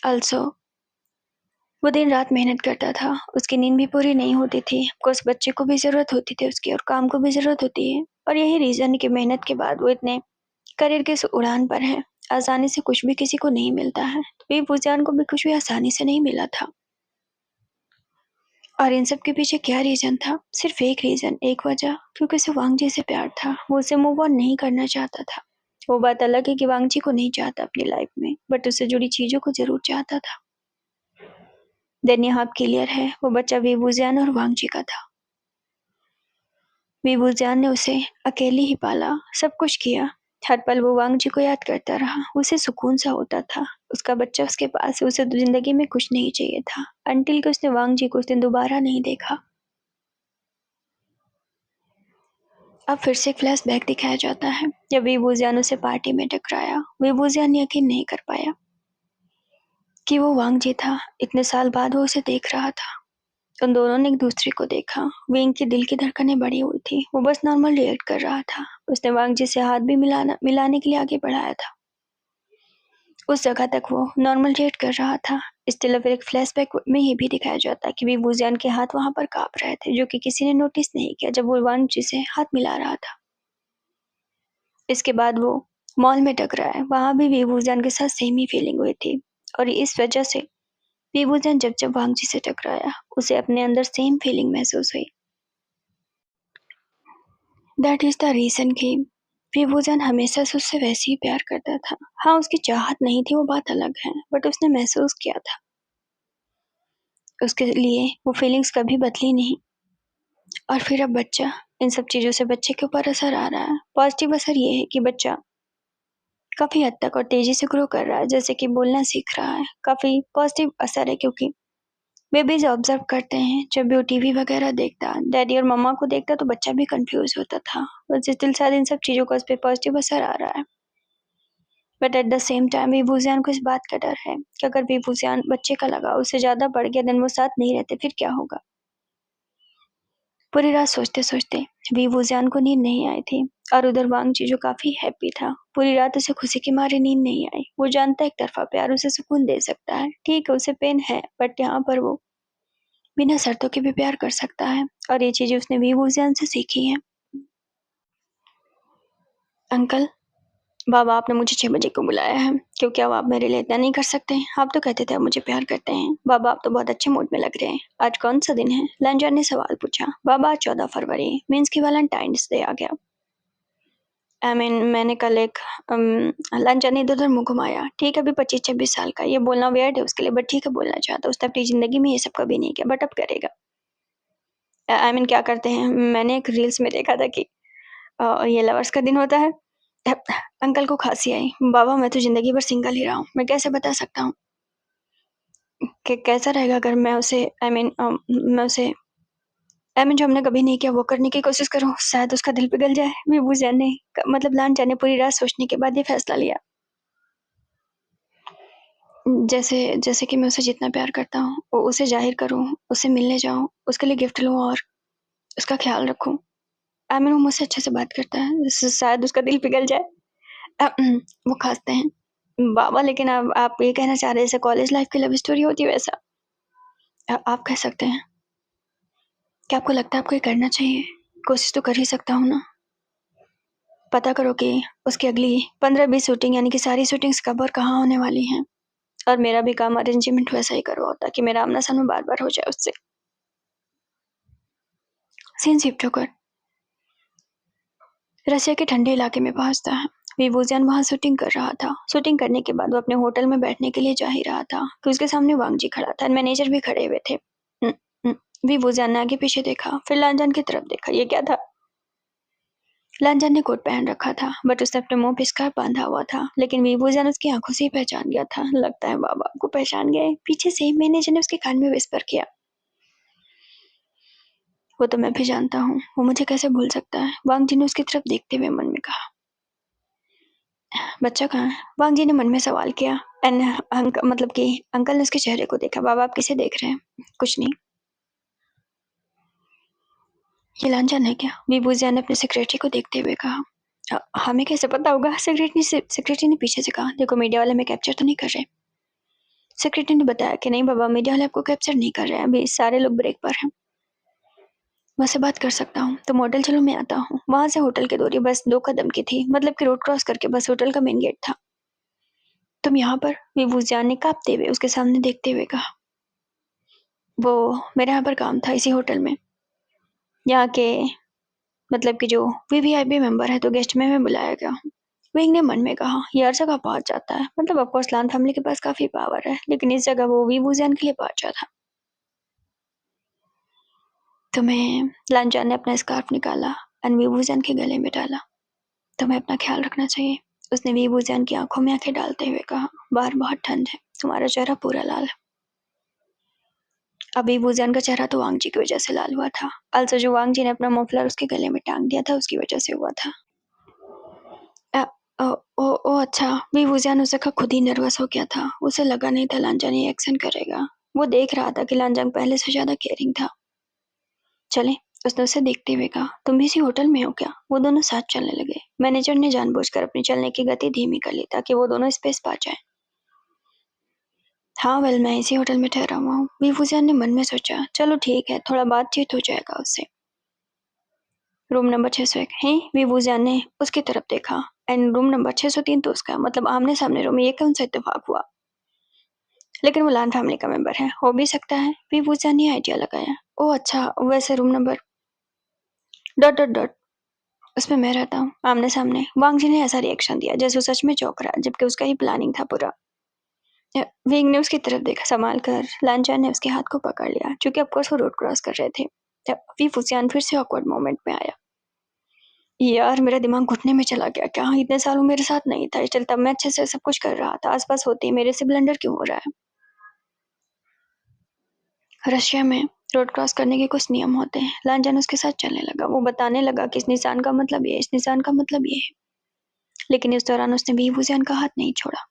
ऑल्सो वो दिन रात मेहनत करता था, उसकी नींद भी पूरी नहीं होती थी। कोर्स बच्चे को भी जरूरत होती थी उसकी, और काम को भी जरूरत होती है, और यही रीजन है कि मेहनत के बाद वो इतने करियर के इस उड़ान पर है। आसानी से कुछ भी किसी को नहीं मिलता है, तो बेबूजान को भी कुछ भी आसानी से नहीं मिला था। और इन सब के पीछे क्या रीजन था? सिर्फ एक रीजन, एक वजह, क्योंकि उसे वांग जी से प्यार था। वो उसे मूव ऑन नहीं करना चाहता था। वो बात अलग है कि वांग जी को नहीं चाहता अपनी लाइफ में, बट उससे जुड़ी चीजों को जरूर चाहता था। देन यहाँ क्लियर है, वो बच्चा बेबूजान और वांग जी का था। बेबूजान ने उसे अकेले ही पाला, सब कुछ किया। हर पल वो वांग जी को याद करता रहा। उसे सुकून सा होता था, उसका बच्चा उसके पास है। उसे तो जिंदगी में कुछ नहीं चाहिए था, अंटिल कि उसने वांग जी को उस दिन दोबारा नहीं देखा। अब फिर से एक फ्लैशबैक दिखाया जाता है जब बेबूजान उसे पार्टी में टकराया। बेबूजान यकीन नहीं कर पाया कि वो वांग जी था। इतने साल बाद वो उसे देख रहा था। उन दोनों ने एक दूसरे को देखा। विंग की दिल की धड़कनें बढ़ी हुई थी। वो बस नॉर्मल रिएक्ट कर रहा था। उसने वांग जी से हाथ भी मिलाने के लिए आगे बढ़ाया था। उस जगह तक वो नॉर्मल रिएक्ट कर रहा था। स्टिल फिर एक फ्लैशबैक में ये भी दिखाया जाता है कि बेबूजान के हाथ वहां पर कांप रहे थे, जो कि किसी ने नोटिस नहीं किया जब वो वांग जी से हाथ मिला रहा था। इसके बाद वो मॉल में टकराया है। वहां भी बेबूजान के साथ सेम ही फीलिंग हुई थी, और इस वजह से बेबूजान जब जब वांग जी से टकराया, उसे अपने अंदर सेम फीलिंग महसूस हुई। दैट इज द रीजन कि बेबूजान हमेशा से उससे वैसे ही प्यार करता था। हाँ, उसकी चाहत नहीं थी, वो बात अलग है, बट उसने महसूस किया था। उसके लिए वो फीलिंग्स कभी बदली नहीं। और फिर अब बच्चा, इन सब चीजों से बच्चे के ऊपर असर आ रहा है। पॉजिटिव असर ये है कि बच्चा काफी हद तक और तेजी से ग्रो कर रहा है, जैसे कि बोलना सीख रहा है। काफी पॉजिटिव असर है, क्योंकि बेबीज ऑब्जर्व करते हैं, जब भी वो टीवी वगैरह देखता, डैडी और मम्मा को देखता, तो बच्चा भी कंफ्यूज होता था। बस स्टिल शायद इन सब चीजों का उस पर पॉजिटिव असर आ रहा है। But at the same time बेबूजान को इस बात का डर है कि अगर बेबूजान बच्चे का लगाव उससे ज्यादा बढ़ गया, दिन वो साथ नहीं रहते, फिर क्या होगा। पूरी रात सोचते सोचते बेबूजान को नींद नहीं आई थी, और उधर वांग जी जो काफी हैप्पी था, पूरी रात उसे खुशी के मारे नींद नहीं आई। वो जानता है एक तरफा प्यार उसे सुकून दे सकता है। ठीक है, उसे पेन है, बट यहाँ पर वो बिना शर्तों के भी प्यार कर सकता है, और ये चीजें उसने बेबूजान से सीखी हैं। अंकल, बाबा आपने मुझे 6 बजे क्यों बुलाया है? क्योंकि अब आप मेरे लिए इतना नहीं कर सकते? आप तो कहते थे आप मुझे प्यार करते हैं। बाबा आप तो बहुत अच्छे मूड में लग रहे हैं। आज कौन सा दिन है? लंजन ने सवाल पूछा। बाबा आज 14 फरवरी मीन्स की वैलेंटाइंस डे आ गया। मैंने कल एक लंजन ने इधर मुंह घुमाया। ठीक है, अभी 25-26 साल का, ये बोलना वेयर्ड है उसके लिए, बट ठीक है, बोलना चाहता। उसने अपनी जिंदगी में ये सब कभी नहीं किया, बट अब करेगा। क्या करते हैं? मैंने एक रील्स में देखा था कि ये लवर्स का दिन होता है। अंकल को खांसी आई। बाबा मैं तो जिंदगी भर सिंगल ही रहा हूँ, मैं कैसे बता सकता हूँ कि कैसा रहेगा अगर मैं उसे मैं उसे जो हमने कभी नहीं किया वो करने की कोशिश करूँ, शायद उसका दिल पिघल जाए। विभू जैन ने मतलब लान जाने पूरी रात सोचने के बाद ये फैसला लिया। जैसे जैसे कि मैं उसे जितना प्यार करता हूँ वो उसे जाहिर करूँ, उससे मिलने जाऊँ, उसके लिए गिफ्ट लूँ और उसका ख्याल रखूँ। वो मुझसे अच्छे से बात करता है, शायद उसका दिल पिघल जाए। वो खांसते हैं। बाबा लेकिन अब आप ये कहना चाह रहे हैं जैसे कॉलेज लाइफ की लव स्टोरी होती है वैसा? आप कह सकते हैं। क्या आपको लगता है आपको ये करना चाहिए? कोशिश तो कर ही सकता हूँ ना। पता करो कि उसकी अगली 15-20 शूटिंग यानी कि सारी शूटिंग्स कब और कहाँ होने वाली हैं। और मेरा भी काम अरेंजमेंट वैसा ही करो ताकि मेरा आमना-सामना बार-बार हो जाए उससे। सीन शिफ्ट होकर रसिया के ठंडे इलाके में पहुंचता है। विभूजन वहां शूटिंग कर रहा था। शूटिंग करने के बाद वो अपने होटल में बैठने के लिए जा ही रहा था कि उसके सामने वांगजी खड़ा था। मैनेजर भी खड़े हुए थे। विभूजन ने आगे पीछे देखा, फिर लांजान की तरफ देखा। ये क्या था? लांजान ने कोट पहन रखा था बट उसने अपने मुंह पे स्कार्फ बांधा हुआ था, लेकिन विभूजन उसकी आंखों से ही पहचान गया था। लगता है बाबा आपको पहचान गए। पीछे से मैनेजर ने उसके कान में विस्पर किया। वो तो मैं भी जानता हूँ, वो मुझे कैसे भूल सकता है? वांगजी ने उसकी तरफ देखते हुए मन में कहा। बच्चा कहाँ है? वांगजी ने मन में सवाल किया। मतलब कि अंकल ने उसके चेहरे को देखा। बाबा आप किसे देख रहे हैं? कुछ नहीं। ये लांछन है क्या? विभूजिया ने अपने सेक्रेटरी को देखते हुए कहा। हमें कैसे पता होगा? सेक्रेटरी ने पीछे से कहा। देखो मीडिया वाले हमें कैप्चर तो नहीं कर रहे। सेक्रेटरी ने बताया कि नहीं बाबा, मीडिया वाले आपको कैप्चर नहीं कर रहे हैं, अभी सारे लोग ब्रेक पर हैं। वैसे बात कर सकता हूँ तो होटल चलो, मैं आता हूँ। वहां से होटल की दूरी बस 2 कदम की थी, मतलब कि रोड क्रॉस करके बस होटल का मेन गेट था। तुम यहाँ पर? विभूजिया ने कांपते हुए उसके सामने देखते हुए कहा। वो मेरे यहाँ पर काम था इसी होटल में। यहाँ के मतलब कि जो वीवीआईपी मेंबर है तो गेस्ट में मैं बुलाया गया हूँ। विंग ने मन में कहा, ये हर जगह पहुंच जाता है। मतलब ऑफकोर्स लान फैमिली के पास काफी पावर है, लेकिन इस जगह वो वीवूजियन के लिए पहुंचा था। तुम्हें लांजान ने अपना स्कार्फ निकाला और वीवूजियन के गले में डाला। तुम्हें अपना ख्याल रखना चाहिए, उसने वीवूजियन की आंखों में आंखें डालते हुए कहा। बाहर बहुत ठंड है, तुम्हारा चेहरा पूरा लाल है। अभी वूजान का चेहरा तो वांगजी की वजह से लाल हुआ था। also जो वांगजी ने अपना मफलर उसके गले में टांग दिया था उसकी वजह से हुआ था। अ, ओ, ओ, ओ अच्छा, वी वूजान उसे का खुद ही नर्वस हो गया था। उसे लगा नहीं था लांजान ये एक्शन करेगा। वो देख रहा था कि लांजान पहले से ज्यादा केयरिंग था। चले, उसने उसे देखते हुए कहा। तुम भी इसी होटल में हो क्या? वो दोनों साथ चलने लगे। मैनेजर ने जानबूझकर अपनी चलने की गति धीमी कर ली ताकि वो दोनों स्पेस पा जाए। हाँ वेल, मैं इसी होटल में ठहरा हुआ हूँ। विभूजियन ने मन में सोचा। चलो ठीक है, थोड़ा बातचीत हो जाएगा उससे। रूम नंबर 601 है। विभूजियन ने उसकी तरफ देखा। एंड रूम नंबर 603 तो उसका, मतलब आमने सामने रूम। ये कौन सा इत्तेफाक हुआ? लेकिन वो लान फैमिली का मेंबर है, हो भी सकता है। विभूजियन ने आइडिया लगाया। ओह अच्छा, वैसे room number dot dot dot उसमें मैं रहता हूँ। आमने सामने वांगजी ने ऐसा रिएक्शन दिया जैसे वो सच में चौंक रहा, जबकि उसका ही प्लानिंग था पूरा। विंग ने उसकी तरफ देखा। संभाल कर लांचान ने उसके हाथ को पकड़ लिया, क्योंकि ऑफकोर्स वो रोड क्रॉस कर रहे थे। विभूजियन फिर से ऑकवर्ड मोमेंट में आया। यार मेरा दिमाग घुटने में चला गया। क्या इतने सालों मेरे साथ नहीं था? चल तब मैं अच्छे से सब कुछ कर रहा था, आसपास होती मेरे से ब्लंडर क्यों हो रहा है? रशिया में रोड क्रॉस करने के कुछ नियम होते हैं। लांजान उसके साथ चलने लगा। वो बताने लगा कि इस निशान का मतलब ये, इस निशान का मतलब ये है। लेकिन इस दौरान उसने विभूजियन का हाथ नहीं छोड़ा।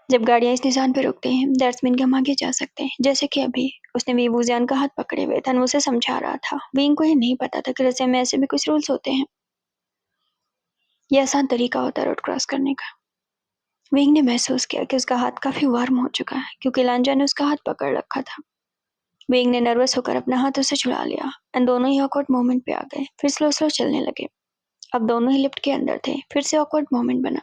जब गाड़ियां इस निशान पे रुकती हैं, दैट्स मीन कि हम आगे जा सकते हैं। जैसे कि अभी उसने विभूजियन का हाथ पकड़े हुए था, उसे समझा रहा था। विंग को ये नहीं पता था कि रशिया में ऐसे भी कुछ रूल्स होते हैं। यह आसान तरीका होता है रोड क्रॉस करने का। विंग ने महसूस किया कि उसका हाथ काफी वार्म हो चुका है, क्योंकि लांजा ने उसका हाथ पकड़ रखा था। विंग ने नर्वस होकर अपना हाथ उसे छुड़ा लिया एंड दोनों ही ऑकवर्ड मोमेंट पे आ गए। फिर स्लो स्लो चलने लगे। अब दोनों ही लिफ्ट के अंदर थे। फिर से ऑकवर्ड मोमेंट बना।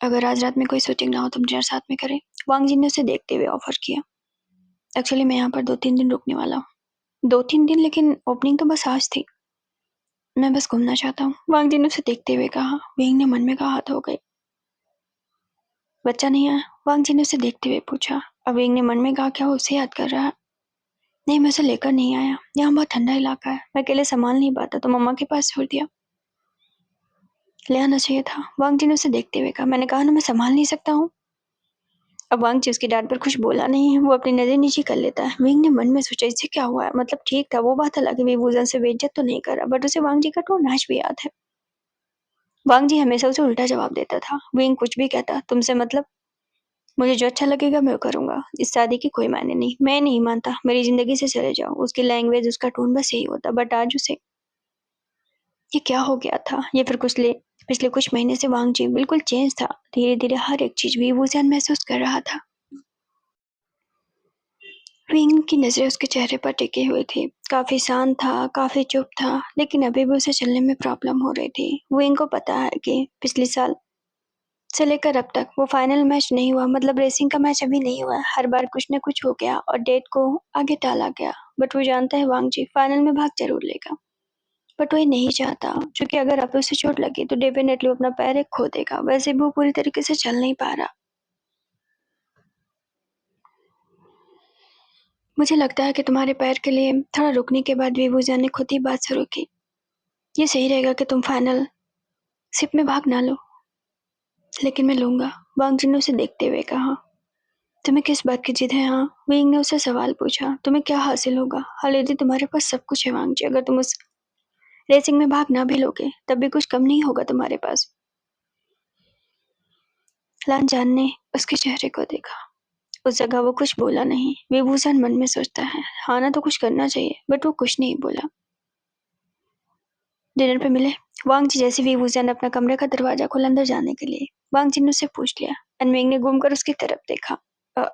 अगर आज रात में कोई शूटिंग ना हो तो डिनर साथ में करें, वांग जी ने उसे देखते हुए ऑफर किया। एक्चुअली मैं यहाँ पर 2-3 दिन रुकने वाला हूँ। 2-3 दिन? लेकिन ओपनिंग तो बस आज थी। मैं बस घूमना चाहता हूँ, वांग जी ने उसे देखते हुए कहा। विंग ने मन में कहा, हाथ हो गई। बच्चा नहीं आया? वांग जी ने उसे देखते हुए पूछा। अब विंग ने मन में कहा, क्या वो उसे याद कर रहा है? नहीं, मैं उसे लेकर नहीं आया। यहाँ बहुत ठंडा इलाका है, मैं अकेले संभाल नहीं पाता तो मम्मा के पास छोड़ दिया। ले आना चाहिए था। वांग जी ने उसे देखते हुए कहा। मैंने कहा ना मैं संभाल नहीं सकता हूँ। अब वांग जी उसकी डांट पर कुछ बोला नहीं है, वो अपनी नजर नीचे कर लेता है। विंग ने मन में सोचा इससे क्या हुआ है, मतलब ठीक था, वो बात अलग है, वे वूजन से बेइज्जत तो नहीं कर रहा, बट उसे वांग जी का टोन आज भी याद है। वांग जी हमेशा उसे उल्टा जवाब देता था। विंग कुछ भी कहता, तुमसे मतलब, मुझे जो अच्छा लगेगा मैं करूंगा, इस शादी की कोई मायने नहीं, मैं नहीं मानता, मेरी जिंदगी से चले जाओ। उसकी लैंग्वेज, उसका टोन बस यही होता, बट आज उसे ये क्या हो गया था। ये फिर पिछले कुछ महीने से वांग जी बिल्कुल चेंज था। धीरे धीरे हर एक चीज भी वूजन महसूस कर रहा था। विंग की नजरें उसके चेहरे पर टिकी हुई थी। काफी शांत था, काफी चुप था, लेकिन अभी भी उसे चलने में प्रॉब्लम हो रही थी। विंग को पता है कि पिछले साल से लेकर अब तक वो फाइनल मैच नहीं हुआ, मतलब रेसिंग का मैच अभी नहीं हुआ। हर बार कुछ न कुछ हो गया और डेट को आगे टाला गया, बट वो जानता है वांग जी फाइनल में भाग जरूर लेगा। बट वो ये नहीं चाहता, क्योंकि अगर अब उसे चोट लगी तो डेफिनेटली वो अपना पैर एक खो देगा। वैसे भी वो पूरी तरीके से चल नहीं पा रहा। मुझे लगता है कि तुम्हारे पैर के लिए थोड़ा रुकने के बाद विभूजा ने खुद ही बात शुरू की। ये सही रहेगा कि तुम फाइनल सिप में भाग ना लो, लेकिन मैं लूंगा। वांग जी ने उसे देखते हुए कहा। तुम्हें किस बात की जिद है? हाँ, विंग ने उससे सवाल पूछा। तुम्हें क्या हासिल होगा? ऑलरेडी तुम्हारे पास सब कुछ है वांग जी, अगर तुम उस रेसिंग में भाग ना भी लोगे तब भी कुछ कम नहीं होगा तुम्हारे पास। लान जान ने उसके चेहरे को देखा। उस जगह वो कुछ बोला नहीं। विभूषण मन में सोचता है, हाँ ना तो कुछ करना चाहिए, बट वो कुछ नहीं बोला। डिनर पे मिले। वांग जी जैसे विभूषण ने अपना कमरे का दरवाजा खोला अंदर जाने के लिए, वांग जी ने उससे पूछ लिया। अनविंग ने घूमकर उसकी तरफ देखा। "Uh,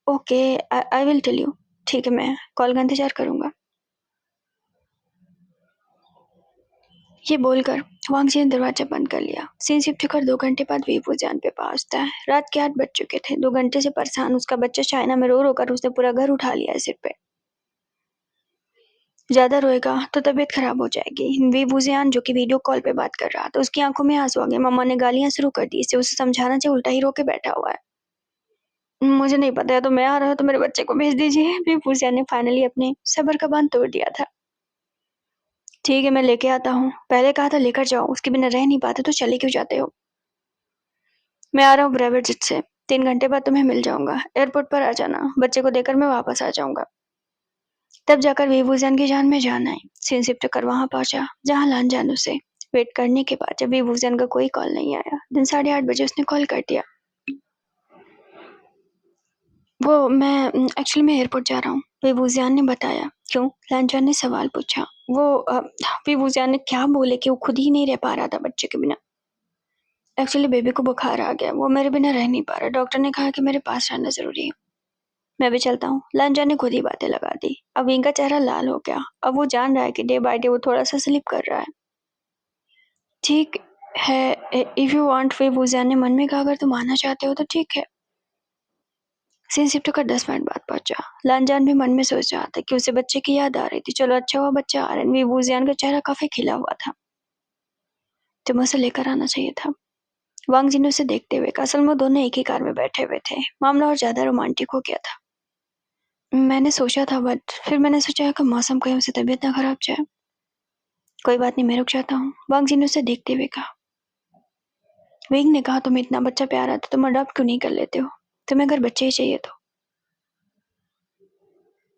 okay, I will tell you. ठीक है, मैं कॉल का इंतजार करूंगा। ये बोलकर वांग जी ने दरवाजा बंद कर लिया। सीन शिफ्ट होकर 2 घंटे बाद वीवू जान पे पहुंचता है। रात के 8 बज चुके थे। 2 घंटे से परेशान उसका बच्चा चाइना में रो रो कर उसने पूरा घर उठा लिया है सिर पे। ज्यादा रोएगा तो तबीयत खराब हो जाएगी। वीवू जियान जो कि वीडियो कॉल पे बात कर रहा था, उसकी आंखों में आंसू आ गए। मम्मा ने गालियां शुरू कर दी। इसे उसे समझाना चाहिए, उल्टा ही रो के बैठा हुआ है। मुझे नहीं पता है, तो मैं आ रहा हूँ तो मेरे बच्चे को भेज दीजिए। वीवू जियान ने फाइनली अपने सब्र का बांध तोड़ दिया था। ठीक है, मैं लेके आता हूँ। पहले कहा था लेकर जाओ, उसके बिना रह नहीं पाते तो चले क्यों जाते हो? मैं आ रहा हूँ ब्रेवर जिट से। 3 घंटे बाद तुम्हें मिल जाऊंगा। एयरपोर्ट पर आ जाना, बच्चे को देकर मैं वापस आ जाऊंगा। तब जाकर वीवूजन की जान में जान आई। सिंसिप्ट कर वहां पहुंचा जहां लान जानू से वेट करने के बाद जब वीवूजन का कोई कॉल नहीं आया, दिन 8:30 बजे उसने कॉल कर दिया। वो मैं एक्चुअली मैं एयरपोर्ट जा रहा हूँ, वीवूजियान ने बताया। क्यों? लांजान ने सवाल पूछा। वीवूजियान ने क्या बोले कि वो खुद ही नहीं रह पा रहा था बच्चे के बिना। एक्चुअली बेबी को बुखार आ गया, वो मेरे बिना रह नहीं पा रहा। डॉक्टर ने कहा कि मेरे पास रहना जरूरी है। मैं भी चलता हूँ। लांजा ने खुद ही बातें लगा दी। अब विंग का चेहरा लाल हो गया। अब वो जान रहा है कि डे बाय डे वो थोड़ा सा स्लिप कर रहा है। ठीक है, इफ यू वांट, वे ने मन में कहा, अगर तुम आना चाहते हो तो ठीक है। सीन शिफ्ट कर 10 मिनट बाद पहुंचा। लांजान भी मन में सोच रहा था कि उसे बच्चे की याद आ रही थी। चलो अच्छा हुआ बच्चा आ रहा है। वूजियान का चेहरा काफी खिला हुआ था। तुम्हें उसे लेकर आना चाहिए था। वांग जी ने उसे देखते हुए कहा। असल में दोनों एक ही कार में बैठे हुए थे। मामला और ज्यादा रोमांटिक हो गया था। मैंने सोचा था, बट फिर मैंने सोचा कि मौसम कहीं उसे तबीयत ना खराब जाए। कोई बात नहीं, मैं रुक जाता हूँ, वांग जी ने उसे देखते हुए कहा। विंग ने कहा, तुम्हें इतना बच्चा प्यारा था, तुम अडॉप्ट क्यों नहीं कर लेते हो? तुम्हें अगर बच्चे ही चाहिए तो।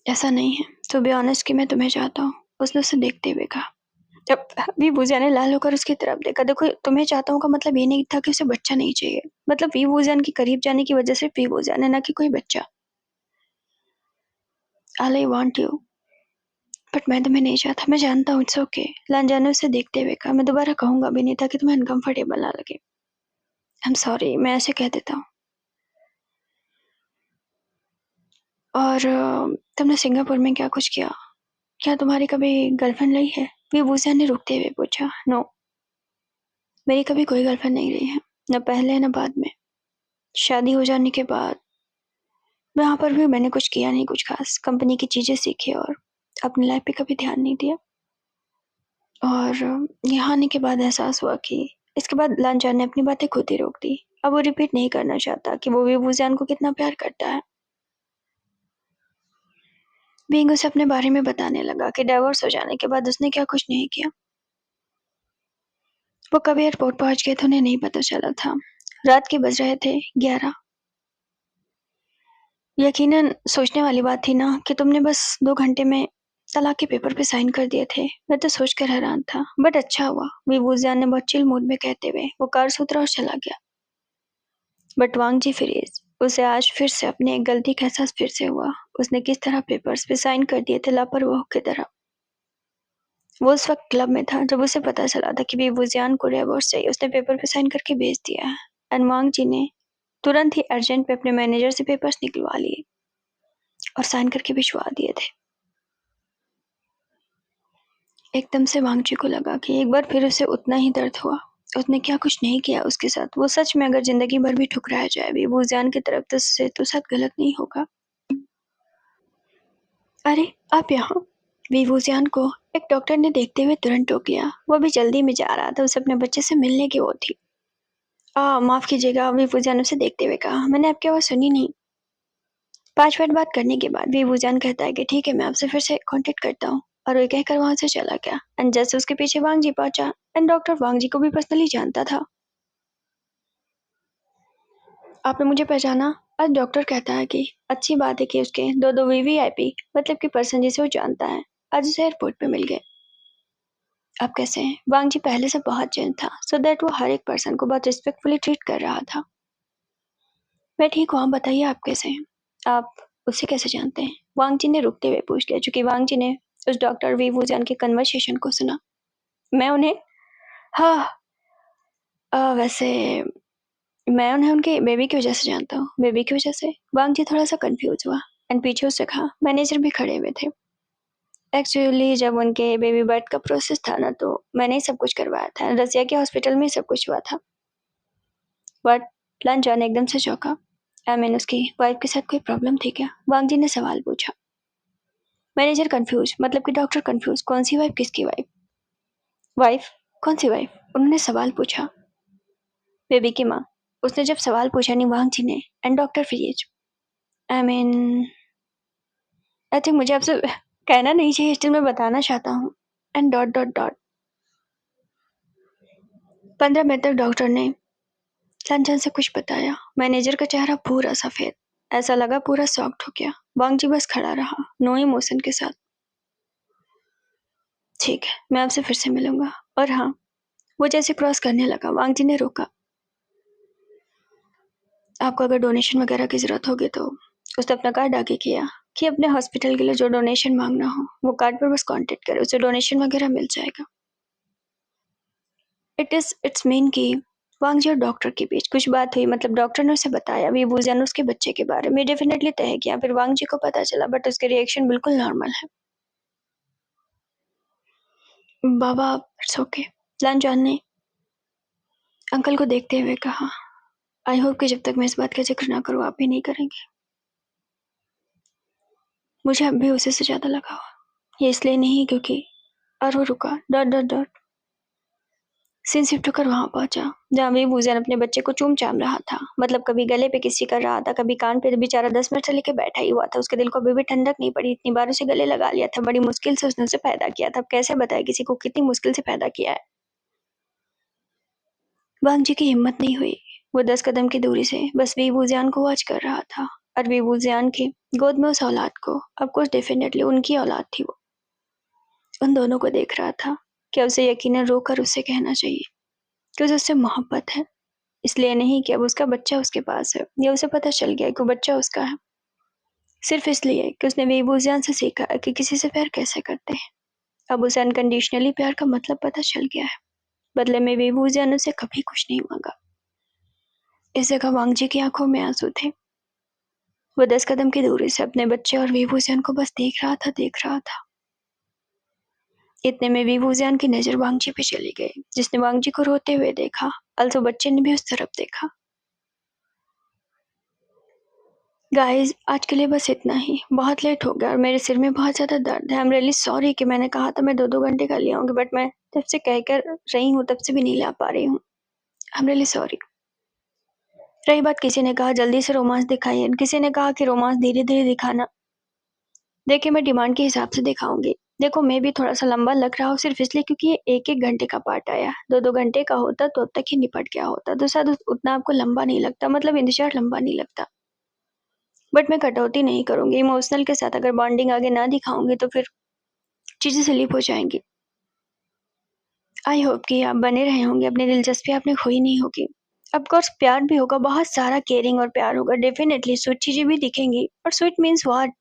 ऐसा नहीं है, टू बी ऑनेस्ट कि मैं तुम्हें चाहता हूँ, उसने उसे देखते हुए कहा। जब भी भूजिया ने लाल होकर उसकी तरफ देखा। देखो, तुम्हें चाहता हूँ का मतलब ये नहीं था कि उसे बच्चा नहीं चाहिए, मतलब वी भूजियान के करीब जाने की वजह से वी भूजियान है, ना कि कोई बच्चा। All I want you, but मैं तुम्हें नहीं चाहता। मैं जानता हूँ, इट्स ओके। लांजा ने उसे देखते हुए कहा। मैं दोबारा कहूंगा भी नहीं ताकि तुम्हें अनकंफर्टेबल ना लगे। आई एम सॉरी, मैं ऐसे कह देता हूँ। और तुमने सिंगापुर में क्या कुछ किया? क्या तुम्हारी कभी गर्लफ्रेंड रही है? विभूषण ने रुकते हुए पूछा। नो, मेरी कभी कोई गर्लफ्रेंड नहीं रही है, न पहले न बाद में। शादी हो जाने के बाद वहां पर भी मैंने कुछ किया नहीं, कुछ खास। कंपनी की चीजें सीखी और अपनी लाइफ पे कभी ध्यान नहीं दिया। और यहाँ आने के बाद एहसास हुआ कि इसके बाद लांचा ने अपनी बातें खुद ही रोक दी। अब वो रिपीट नहीं करना चाहता कि वो विभूषण को कितना प्यार करता है। विंग उसे अपने बारे में बताने लगा कि डाइवोर्स हो जाने के बाद उसने क्या कुछ नहीं किया। वो कब एयरपोर्ट पहुंच गए थे उन्हें नहीं पता चला था। रात के बज रहे थे 11। यकीनन सोचने वाली बात थी ना कि तुमने बस 2 घंटे में तलाक के पेपर पे साइन कर दिए थे। मैं तो सोचकर हैरान था, बट अच्छा हुआ, विभूजियान ने बहुत चिल मूड में कहते हुए वो कार से उतरा और चला गया। बट वांग जी फ्रीज, उसे आज फिर से अपनी एक गलती का एहसास फिर से हुआ। उसने किस तरह पेपर्स पे साइन कर दिए थे लापरवाह की तरह। वो उस वक्त क्लब में था जब उसे पता चला था कि विभूजियान को डिवोर्स चाहिए। उसने पेपर पे साइन करके भेज दिया है। एंड वांग जी ने तुरंत ही अर्जेंट पे अपने मैनेजर से पेपर्स निकलवा लिए और साइन करके भिजवा दिए थे। एकदम से वांग जी को लगा कि एक बार फिर उसे उतना ही दर्द हुआ। उसने क्या कुछ नहीं किया उसके साथ। वो सच में अगर जिंदगी भर भी ठुकराया जाए भी वूजियान की तरफ तो से तो साथ गलत नहीं होगा। अरे आप यहाँ। वीवूजियान को एक डॉक्टर ने देखते हुए तुरंत टोक लिया। वो भी जल्दी में जा रहा था, उसे अपने बच्चे से मिलने की वो थी। माफ कीजिएगा, वीवूजियान उसे देखते हुए कहा, मैंने आपकी आवाज सुनी नहीं। 5 मिनट बात करने के बाद वीवूजियान कहता है कि ठीक है, मैं आपसे फिर से कांटेक्ट करता हूँ। और वो कहकर वहां से चला गया। एंड जैसे उसके पीछे वांग जी पहुंचा। एंड डॉक्टर वांग जी को भी पर्सनली जानता था। आपने मुझे पहचाना? आज डॉक्टर कहता है कि अच्छी बात है कि उसके दो दो वीवीआईपी मतलब कि पर्सन जिसे वो जानता है आज उसे एयरपोर्ट पे मिल गए। आप कैसे हैं? वांग जी पहले से बहुत चिंत था, सो दैट वो हर एक पर्सन को बहुत रिस्पेक्टफुली ट्रीट कर रहा था। मैं ठीक हूँ, आप बताइए आप कैसे हैं? आप उसे कैसे जानते हैं? वांग जी ने रुकते हुए पूछ लिया, चूंकि वांग जी ने उस डॉक्टर वी वूजान के कन्वर्सेशन को सुना। मैं उन्हें, हाँ, वैसे मैं उन्हें उनके बेबी की वजह से जानता हूँ। बेबी की वजह से? वांग जी थोड़ा सा कंफ्यूज हुआ। एंड पीछे उससे कहा, मैनेजर भी खड़े हुए थे। एक्चुअली जब उनके बेबी बर्थ का प्रोसेस था ना, तो मैंने ही सब कुछ करवाया था। रसिया के हॉस्पिटल में सब कुछ हुआ था। बट लंच जाने एकदम से चौंका। आई मीन उसकी वाइफ के साथ कोई प्रॉब्लम थी क्या? वांग जी ने सवाल पूछा। मैनेजर कंफ्यूज, मतलब कि डॉक्टर कंफ्यूज, कौन सी वाइफ, किसकी वाइफ? वाइफ? कौन सी वाइफ? उन्होंने सवाल पूछा। बेबी की माँ। उसने जब सवाल पूछा नहीं वांग जी ने। And doctor fridge, I mean I think मुझे आपसे कहना नहीं चाहिए, स्टिल मैं बताना चाहता हूँ। And dot dot dot. 15 minute तक डॉक्टर ने लंचन से कुछ बताया। मैनेजर का चेहरा पूरा सफेद, ऐसा लगा पूरा सॉफ्ट हो गया। वांग जी बस खड़ा रहा, नो इमोशन के साथ। ठीक है, मैं आपसे फिर से मिलूंगा। और हाँ, वो जैसे क्रॉस करने लगा, वांग जी ने रोका। आपको अगर डोनेशन वगैरह की जरूरत होगी तो। उसने अपना कार्ड आगे किया कि अपने हॉस्पिटल के लिए जो डोनेशन मांगना हो वो कार्ड पर बस कांटेक्ट करे, उसे डोनेशन वगैरह मिल जाएगा। इट्स मीन कि वांग जी और डॉक्टर के बीच कुछ बात हुई, मतलब डॉक्टर ने उसे बताया विभूजन उसके बच्चे के बारे में डेफिनेटली तय किया। फिर वांग जी को पता चला, बट उसके रिएक्शन बिल्कुल नॉर्मल है। बाबा इट्स ओके। लंजॉन ने अंकल को देखते हुए कहा, आई होप कि जब तक मैं इस बात का जिक्र ना करूँ आप भी नहीं करेंगे। मुझे अब भी उसी से ज्यादा लगा हुआ। ये इसलिए नहीं क्योंकि, और वो रुका। Dot dot dot. Scene shift होकर वहां पहुंचा जहाँ विभूजन अपने बच्चे को चूम चाम रहा था। मतलब कभी गले पे किसी कर रहा था, कभी कान पे। बेचारा 10 मिनट से लेके बैठा ही हुआ था। उसके दिल को अभी भी ठंडक नहीं पड़ी, इतनी बार उसे गले लगा लिया था। बड़ी मुश्किल से उसने उसे पैदा किया था। अब कैसे बताए किसी को कितनी मुश्किल से पैदा किया है। वांग जी की हिम्मत नहीं हुई। वो 10 कदम की दूरी से बस विभूजियान को वॉच कर रहा था। और विभूजियान की गोद में उस औलाद को, अब कुछ डेफिनेटली उनकी औलाद थी, वो उन दोनों को देख रहा था। क्या उसे यकीनन रोकर उससे कहना चाहिए कि उसे उससे मोहब्बत है? इसलिए नहीं कि अब उसका बच्चा उसके पास है, या उसे पता चल गया कि वो बच्चा उसका है। सिर्फ इसलिए कि उसने विभूजियान से सीखा कि किसी से प्यार कैसे करते हैं। अब उसे अनकंडीशनली प्यार का मतलब पता चल गया है। बदले में विभूजियान उसे कभी कुछ नहीं मांगा। इस जगह वांग जी की आंखों में आंसू थे। वो 10 कदम की दूरी से अपने बच्चे और विभूजियान को बस देख रहा था, देख रहा था। इतने में विभूजियान की नजर वांग जी पे चली गई, जिसने वांग जी को रोते हुए देखा। अल्सो बच्चे ने भी उस तरफ देखा। गाइस, आज के लिए बस इतना ही। बहुत लेट हो गया और मेरे सिर में बहुत ज़्यादा दर्द है। आई एम रियली सॉरी कि मैंने कहा था मैं 2-2 घंटे का ले आऊँगी, बट मैं जब से कह कर रही हूँ तब से भी नहीं ला पा रही हूँ। I am really sorry. रही बात, किसी ने कहा जल्दी से रोमांस दिखाइए, किसी ने कहा कि रोमांस धीरे धीरे दिखाना देखिए, मैं डिमांड के हिसाब से दिखाऊँगी। देखो, मैं भी थोड़ा-सा लंबा लग रहा हूँ सिर्फ़ इसलिए क्योंकि ये 1-1 घंटे का पार्ट आया। 2-2 घंटे का होता तो अब तक ही निपट गया होता, तो शायद उतना आपको लंबा नहीं लगता, मतलब इंतज़ार लंबा नहीं लगता। बट मैं कटौती नहीं करूँगी, इमोशनल के साथ अगर बॉन्डिंग आगे ना दिखाऊँगी तो फिर चीज़ें स्लिप हो जाएँगी। आई होप कि आप बने रहे होंगे, अपनी दिलचस्पी आपने खोई नहीं होगी। ऑफ़ कोर्स प्यार भी होगा, बहुत सारा केयरिंग और प्यार होगा, डेफ़िनेटली स्वीट चीज़ें भी दिखेंगी और sweet means what?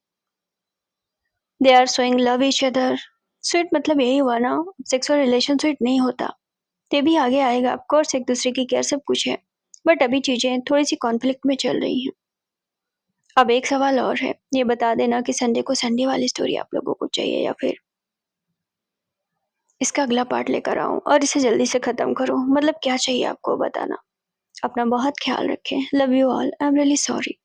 They are showing love each other. Sweet मतलब यही हुआ ना, सेक्सुअल रिलेशन स्वीट नहीं होता। ये भी आगे आएगा, ऑफ़ कोर्स एक दूसरे की केयर सब कुछ है। बट अभी चीज़ें थोड़ी-सी कॉन्फ्लिक्ट में चल रही हैं। अब एक सवाल और है, ये बता देना कि संडे को संडे वाली स्टोरी आप लोगों को चाहिए या फिर इसका अगला पार्ट लेकर आऊँ और इसे जल्दी से ख़त्म करूँ? मतलब क्या चाहिए आपको बताना। अपना बहुत ख़्याल रखें। Love you all. I am really sorry.